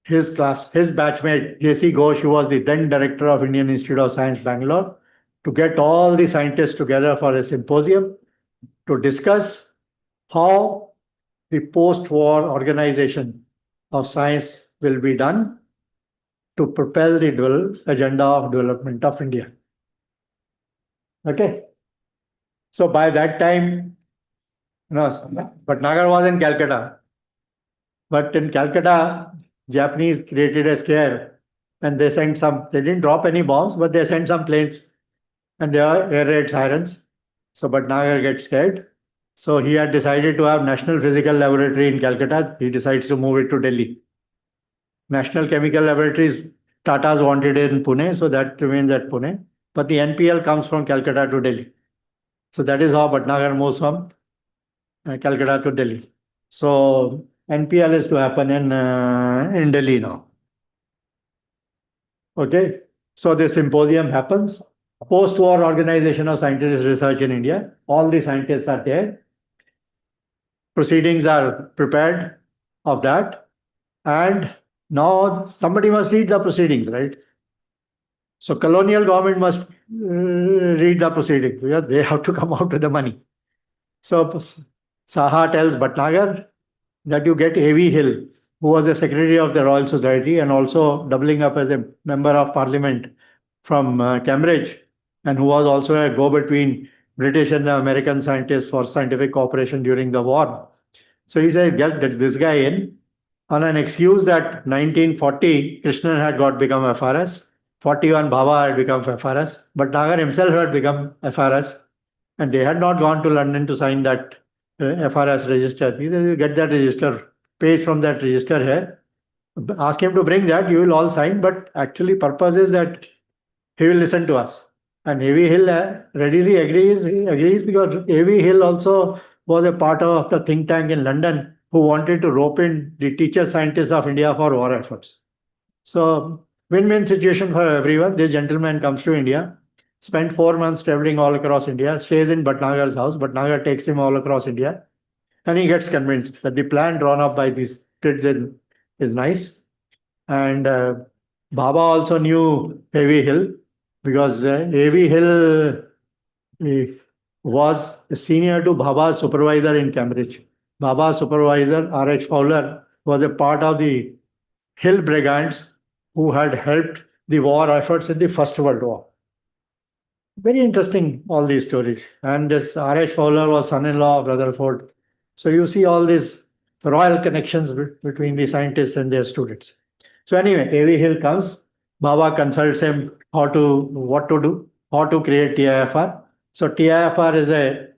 his batchmate J.C. Ghosh, who was the then director of Indian Institute of Science, Bangalore, to get all the scientists together for a symposium to discuss how the post-war organization of science will be done to propel the agenda of development of India. Okay. So by that time, Bhatnagar was in Calcutta. But in Calcutta, Japanese created a scare and they didn't drop any bombs, but they sent some planes and there are air raid sirens. So Bhatnagar gets scared. So he had decided to have National Physical Laboratory in Calcutta. He decides to move it to Delhi. National Chemical Laboratories, Tata's wanted it in Pune, so that remains at Pune. But the NPL comes from Calcutta to Delhi. So that is how Bhatnagar moves from Calcutta to Delhi. So NPL is to happen in Delhi now. Okay. So this symposium happens. Post-war Organization of Scientific Research in India. All the scientists are there. Proceedings are prepared of that. And now somebody must read the proceedings, right? So colonial government must read the proceedings. They have to come out with the money. So Saha tells Bhatnagar that you get A.V. Hill, who was the secretary of the Royal Society and also doubling up as a member of parliament from Cambridge, and who was also a go-between British and the American scientists for scientific cooperation during the war. So he said, get this guy in on an excuse that 1940, Krishnan had become FRS, 41, Bhabha had become FRS, but Nagar himself had become FRS, and they had not gone to London to sign that FRS register. He said, you get that register, page from that register here, ask him to bring that, you will all sign, but actually purpose is that he will listen to us. And A.V. Hill readily agrees because A.V. Hill also was a part of the think tank in London who wanted to rope in the teacher scientists of India for war efforts. So win-win situation for everyone. This gentleman comes to India, spent 4 months traveling all across India, stays in Bhatnagar's house. Bhatnagar takes him all across India, and he gets convinced that the plan drawn up by these kids is nice. And Bhabha also knew A.V. Hill because A.V. Hill was a senior to Bhabha's supervisor in Cambridge. Bhabha's supervisor, R.H. Fowler, was a part of the Hill Brigands who had helped the war efforts in the First World War. Very interesting, all these stories. And this R.H. Fowler was son-in-law of Rutherford. So you see all these royal connections between the scientists and their students. So anyway, A.V. Hill comes. Bhabha consults him what to do, how to create TIFR. So TIFR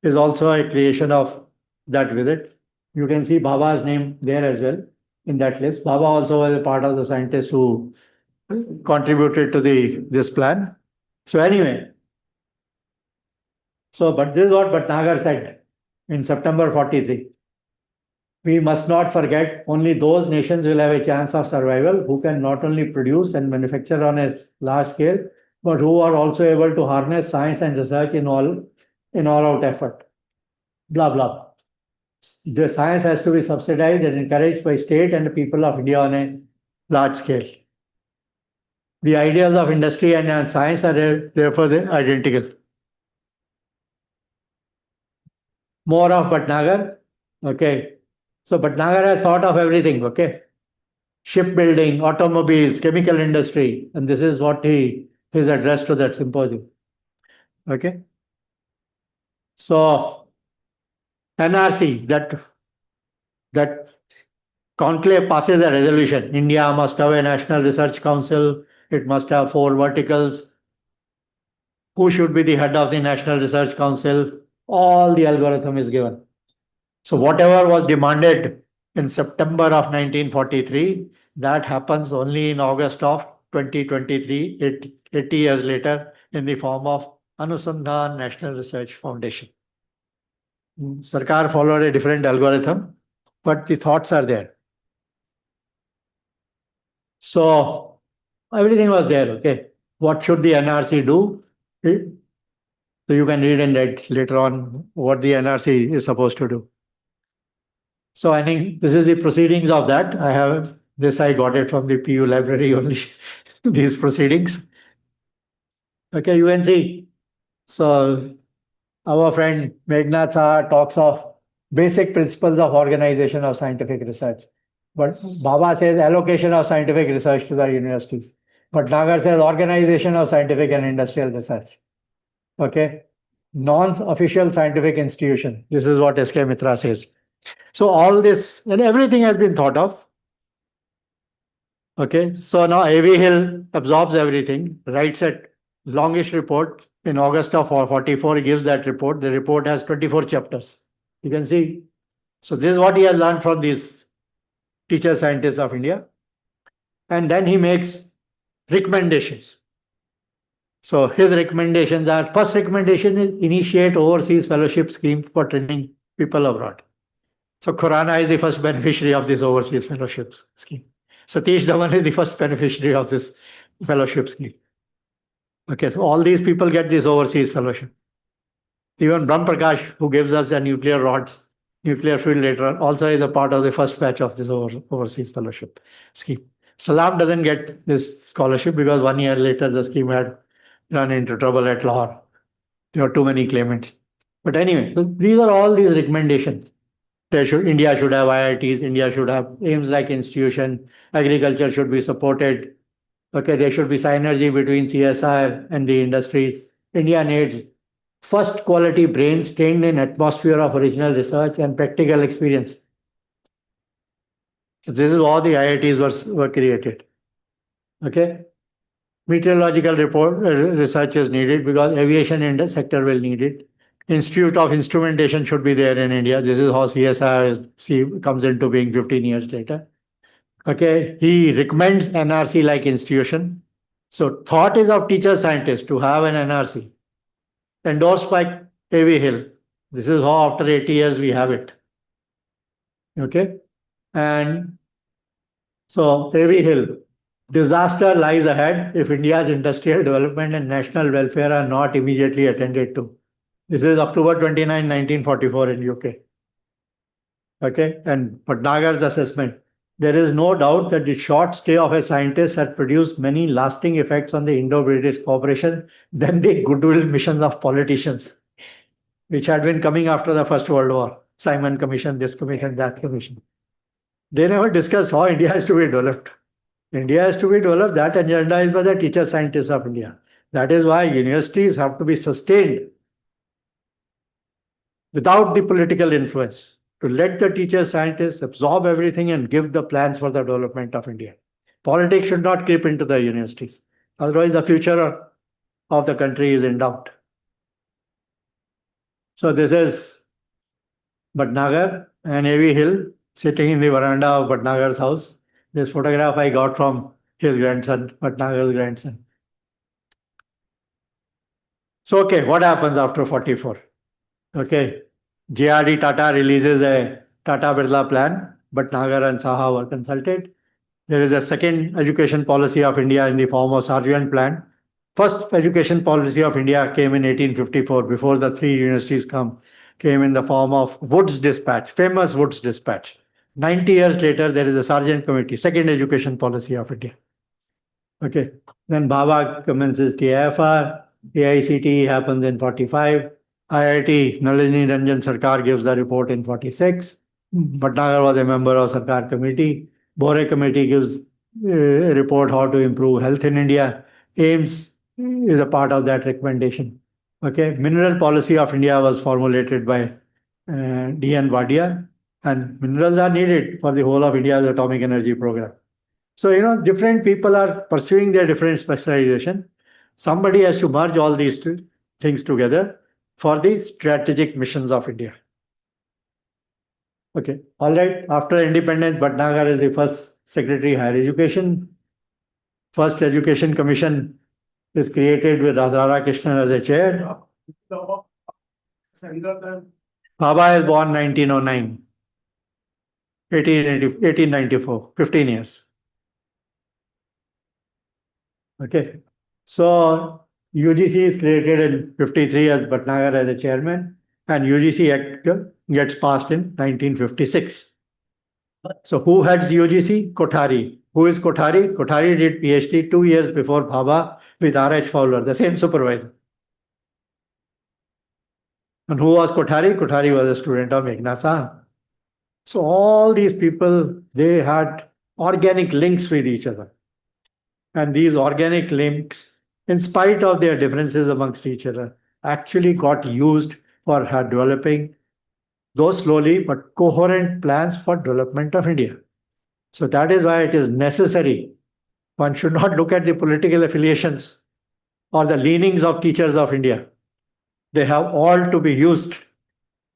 is also a creation of that visit. You can see Bhabha's name there as well in that list. Bhabha also was a part of the scientists who contributed to this plan. So anyway, but this is what Bhatnagar said in September 43. We must not forget only those nations will have a chance of survival who can not only produce and manufacture on a large scale, but who are also able to harness science and research in all-out effort. Blah, blah. The science has to be subsidized and encouraged by state and the people of India on a large scale. The ideas of industry and science are therefore identical. More of Bhatnagar. Okay. So Bhatnagar has thought of everything. Okay. Shipbuilding, automobiles, chemical industry. And this is what his address to that symposium. Okay. So NRC, that conclave passes a resolution. India must have a national research council. It must have 4 verticals. Who should be the head of the National Research Council? All the algorithm is given. So whatever was demanded in September of 1943, that happens only in August of 2023, 80 years later, in the form of Anusandhan National Research Foundation. Sarkar followed a different algorithm, but the thoughts are there. So everything was there, okay. What should the NRC do? So you can read in that later on what the NRC is supposed to do. So I think this is the proceedings of that. I got it from the PU library only, these proceedings. Okay, you can see. So our friend Meghnad Saha talks of basic principles of organization of scientific research. But Baba says allocation of scientific research to the universities. But Nagar says organization of scientific and industrial research. Okay. Non-official scientific institution. This is what S.K. Mitra says. So all this and everything has been thought of. Okay. So now A.V. Hill absorbs everything, writes a longish report. In August of 44, he gives that report. The report has 24 chapters. You can see. So this is what he has learned from these teacher scientists of India. And then he makes recommendations. So his recommendations are, first recommendation is initiate overseas fellowship scheme for training people abroad. So Khurana is the first beneficiary of this overseas fellowship scheme. Satish Dhawan is the first beneficiary of this fellowship scheme. Okay, so all these people get this overseas fellowship. Even Brahm Prakash, who gives us the nuclear rods, nuclear fuel later on, also is a part of the first batch of this overseas fellowship scheme. Salam doesn't get this scholarship because 1 year later the scheme had run into trouble at Lahore. There were too many claimants. But anyway, so these are all these recommendations. India should have IITs, India should have aims like institution, agriculture should be supported. Okay, there should be synergy between CSR and the industries. India needs first quality brains trained in atmosphere of original research and practical experience. So this is all the IITs were created. Okay. Meteorological research is needed because aviation sector will need it. Institute of Instrumentation should be there in India. This is how CSIR comes into being 15 years later. Okay, he recommends NRC like institution. So thought is of teacher scientists to have an NRC endorsed by A.V. Hill. This is how after 80 years we have it. Okay, and so A.V. Hill. Disaster lies ahead if India's industrial development and national welfare are not immediately attended to. This is October 29, 1944 in UK. Okay, and Bhatnagar's assessment. There is no doubt that the short stay of a scientist had produced many lasting effects on the Indo-British cooperation than the goodwill missions of politicians, which had been coming after the First World War. Simon Commission, this commission, that commission. They never discussed how India has to be developed. India has to be developed. That agenda is by the teacher scientists of India. That is why universities have to be sustained without the political influence, to let the teacher scientists absorb everything and give the plans for the development of India. Politics should not creep into the universities. Otherwise, the future of the country is in doubt. So this is Bhatnagar and A.V. Hill sitting in the veranda of Bhatnagar's house. This photograph I got from his grandson, Bhatnagar's grandson. So, okay, what happens after 44? Okay, JRD Tata releases a Tata Birla plan, Bhatnagar and Saha were consulted. There is a second education policy of India in the form of Sargent plan. First education policy of India came in 1854, before the three universities came in the form of Wood's Dispatch, famous Wood's Dispatch. 90 years later, there is a Sargent Committee, second education policy of India. Okay, then Bhabha commences TIFR, AICTE happens in 45, IIT Nalini Ranjan Sarkar gives the report in 46. Bhatnagar was a member of Sarkar Committee. Bore Committee gives a report how to improve health in India. AIMS is a part of that recommendation. Okay, mineral policy of India was formulated by D.N. Wadia, and minerals are needed for the whole of India's atomic energy program. So, different people are pursuing their different specialization. Somebody has to merge all these two things together for the strategic missions of India. Okay, all right. After independence, Bhatnagar is the first Secretary Higher Education. First Education Commission is created with Radha Krishnan as a chair. Baba is born 1909, 1894, 15 years. Okay, so UGC is created in 53 as Bhatnagar as the chairman, and UGC Act gets passed in 1956. So who heads UGC? Kothari. Who is Kothari? Kothari did PhD 2 years before Bhabha with R.H. Fowler, the same supervisor. And who was Kothari? Kothari was a student of Meghna Saha. So all these people, they had organic links with each other. And these organic links, in spite of their differences amongst each other, actually got used for developing those slowly but coherent plans for development of India. So that is why it is necessary. One should not look at the political affiliations or the leanings of teachers of India. They have all to be used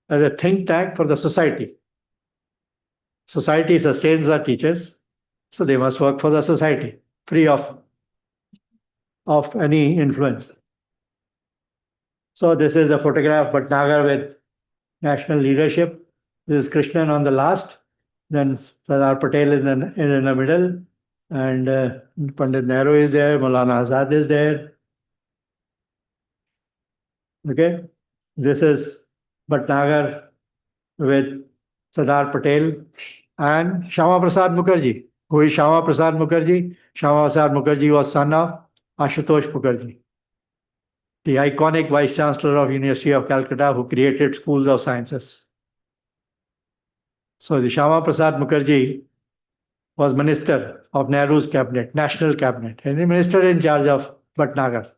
as a think tank for the society. Society sustains the teachers, so they must work for the society, free of any influence. So this is a photograph, Bhatnagar with national leadership. This is Krishnan on the last. Then Sardar Patel is in the middle. And Pandit Nehru is there. Maulana Azad is there. Okay. This is Bhatnagar with Sardar Patel and Shyama Prasad Mukherjee. Who is Shyama Prasad Mukherjee? Shyama Prasad Mukherjee was son of Ashutosh Mukherjee, the iconic Vice Chancellor of University of Calcutta who created schools of sciences. So the Shyama Prasad Mukherjee was minister of Nehru's cabinet, national cabinet, and the minister in charge of Bhatnagar.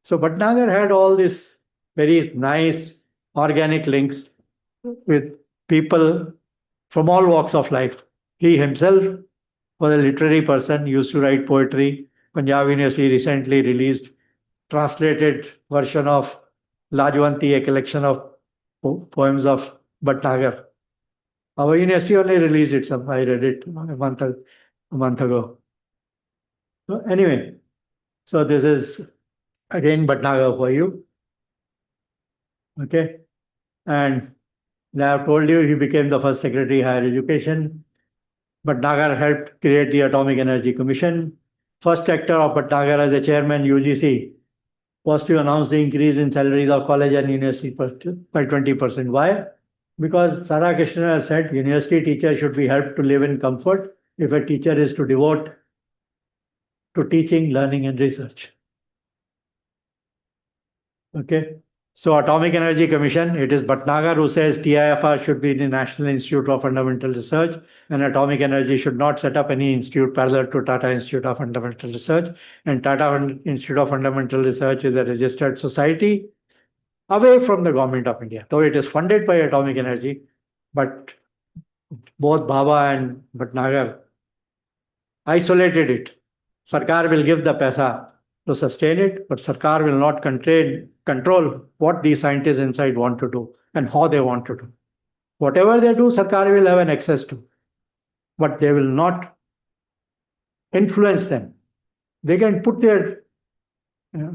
So Bhatnagar had all these very nice organic links with people from all walks of life. He himself was a literary person, used to write poetry. Punjab University recently released translated version of Lajwanti, a collection of poems of Bhatnagar. Our university only released it. I read it a month ago. So anyway, so this is again Bhatnagar for you. Okay, and I have told you he became the first Secretary Higher Education. Bhatnagar helped create the Atomic Energy Commission. First actor of Bhatnagar as the chairman UGC was to announce the increase in salaries of college and university by 20%. Why? Because Sara Krishna has said university teachers should be helped to live in comfort if a teacher is to devote to teaching, learning, and research. Okay. So Atomic Energy Commission, it is Bhatnagar who says TIFR should be the National Institute of Fundamental Research, and Atomic Energy should not set up any institute parallel to Tata Institute of Fundamental Research. And Tata Institute of Fundamental Research is a registered society away from the government of India, though it is funded by Atomic Energy, but both Bhabha and Bhatnagar isolated it. Sarkar will give the paisa to sustain it, but Sarkar will not control what these scientists inside want to do and how they want to do. Whatever they do, Sarkar will have an access to, but they will not influence them. They can put their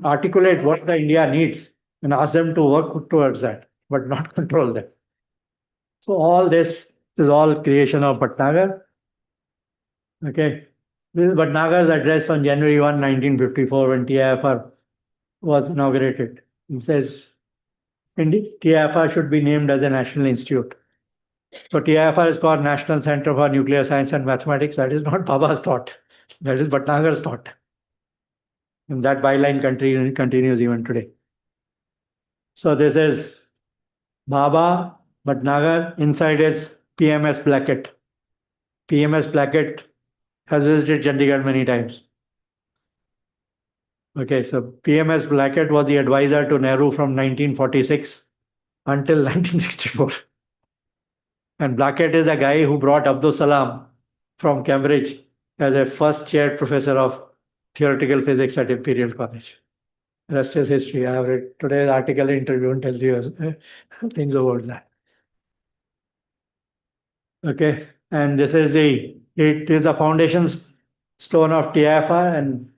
articulate what the India needs and ask them to work towards that, but not control them. So all this is all creation of Bhatnagar. Okay. This is Bhatnagar's address on January 1, 1954, when TIFR was inaugurated. He says, TIFR should be named as a national institute. So TIFR is called National Center for Nuclear Science and Mathematics. That is not Bhabha's thought. That is Bhatnagar's thought. And that byline continues even today. So this is Bhabha, Bhatnagar. Inside is PMS Blackett. PMS Blackett has visited Chandigarh many times. Okay, so PMS Blackett was the advisor to Nehru from 1946 until 1964. And Blackett is a guy who brought Abdul Salam from Cambridge as a first chair professor of theoretical physics at Imperial College. Rest is history. I have read today's article in Tribune tells you things about that. Okay, and it is the foundation stone of TIFR, and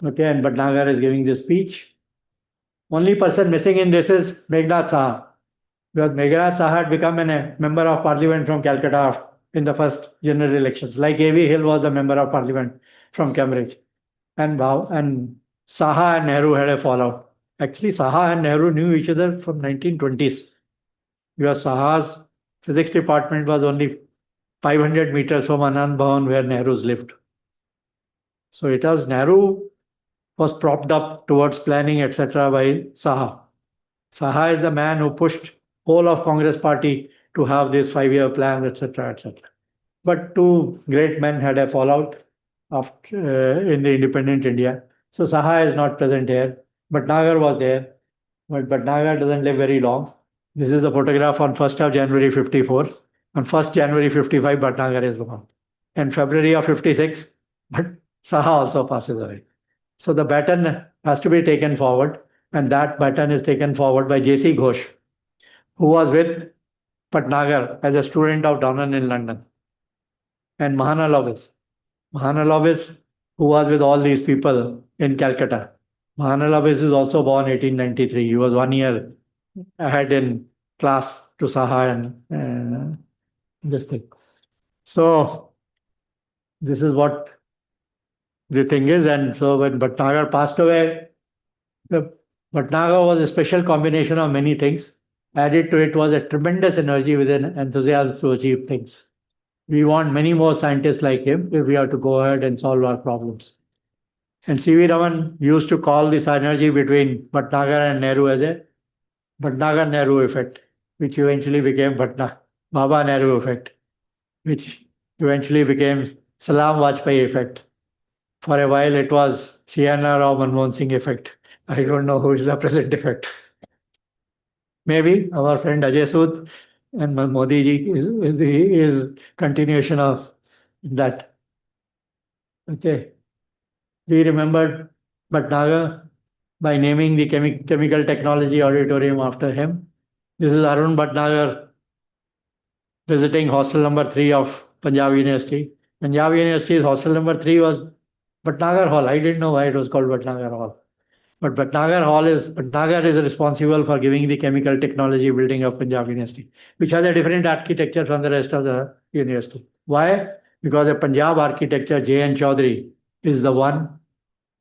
okay, and Bhatnagar is giving this speech. Only person missing in this is Meghnad Saha, because Meghnad Saha had become a member of parliament from Calcutta in the first general elections, like A.V. Hill was a member of parliament from Cambridge. And Saha and Nehru had a fallout. Actually, Saha and Nehru knew each other from 1920s, because Saha's physics department was only 500 meters from Anand Bhavan where Nehru's lived. So it was Nehru was propped up towards planning, etc. by Saha. Saha is the man who pushed whole of Congress party to have these 5-year plans, etc., etc. But two great men had a fallout in the independent India. So Saha is not present here, but Nagar was there. But Nagar doesn't live very long. This is the photograph on 1st of January 54. On 1st January 55, Bhatnagar is born. And February of 56, but Saha also passes away. So the baton has to be taken forward, and that baton is taken forward by J.C. Ghosh, who was with Bhatnagar as a student of Donnan in London, and Mahanalobis. Mahanalobis, who was with all these people in Calcutta. Mahanalobis is also born 1893. He was 1 year ahead in class to Saha and this thing. So this is what the thing is. And so when Bhatnagar passed away, Bhatnagar was a special combination of many things. Added to it was a tremendous energy with an enthusiasm to achieve things. We want many more scientists like him if we are to go ahead and solve our problems. And C.V. Raman used to call this energy between Bhatnagar and Nehru as a Bhatnagar-Nehru effect, which eventually became Baba-Nehru effect, which eventually became Salam Vajpayee effect. For a while, it was Siana Rao Manmohan Singh effect. I don't know who is the present effect. Maybe our friend Ajay Sood and Modi ji is continuation of that. Okay. We remembered Bhatnagar by naming the Chemical Technology Auditorium after him. This is Arun Bhatnagar visiting hostel number 3 of Punjab University. Punjab University's hostel number 3 was Bhatnagar Hall. I didn't know why it was called Bhatnagar Hall. But Bhatnagar is responsible for giving the chemical technology building of Punjab University, which has a different architecture from the rest of the university. Why? Because the Punjab architecture, J.N. Chaudhary, is the one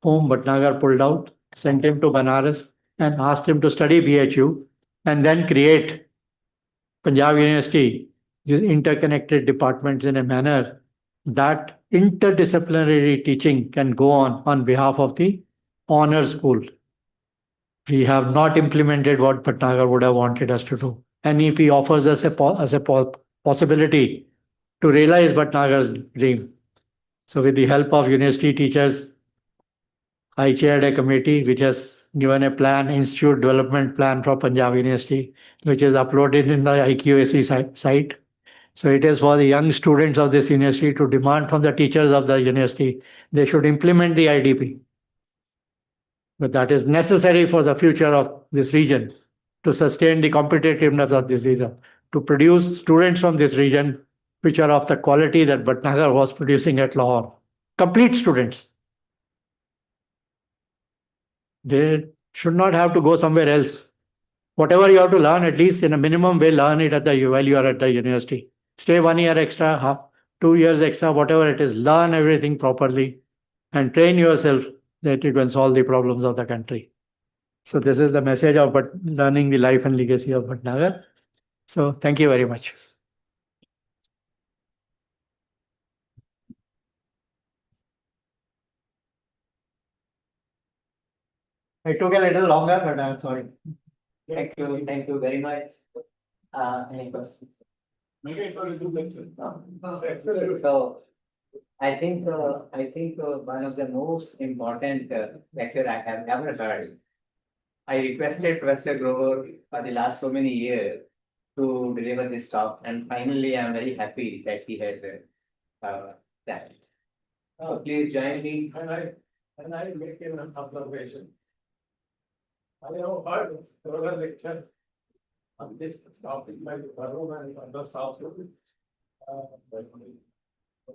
whom Bhatnagar pulled out, sent him to Banaras, and asked him to study BHU and then create Punjab University, these interconnected departments in a manner that interdisciplinary teaching can go on behalf of the honor school. We have not implemented what Bhatnagar would have wanted us to do. NEP offers us a possibility to realize Bhatnagar's dream. So with the help of university teachers, I chaired a committee which has given a plan, Institute Development Plan for Punjab University, which is uploaded in the IQAC site. So it is for the young students of this university to demand from the teachers of the university, they should implement the IDP. But that is necessary for the future of this region to sustain the competitiveness of this region, to produce students from this region which are of the quality that Bhatnagar was producing at Lahore. Complete students. They should not have to go somewhere else. Whatever you have to learn, at least in a minimum way, learn it while you are at the university. Stay 1 year extra, 2 years extra, whatever it is. Learn everything properly and train yourself that you can solve the problems of the country. So this is the message of learning the life and legacy of Bhatnagar. So thank you very much. I took a little longer, but I'm sorry. Thank you very much. Any questions? So I think one of the most important lecture I have ever heard. I requested Professor Grover for the last so many years to deliver this talk, and finally I'm very happy that he has done it. So please join me. And I make an observation. I have heard several lectures on this topic by Varun and others also.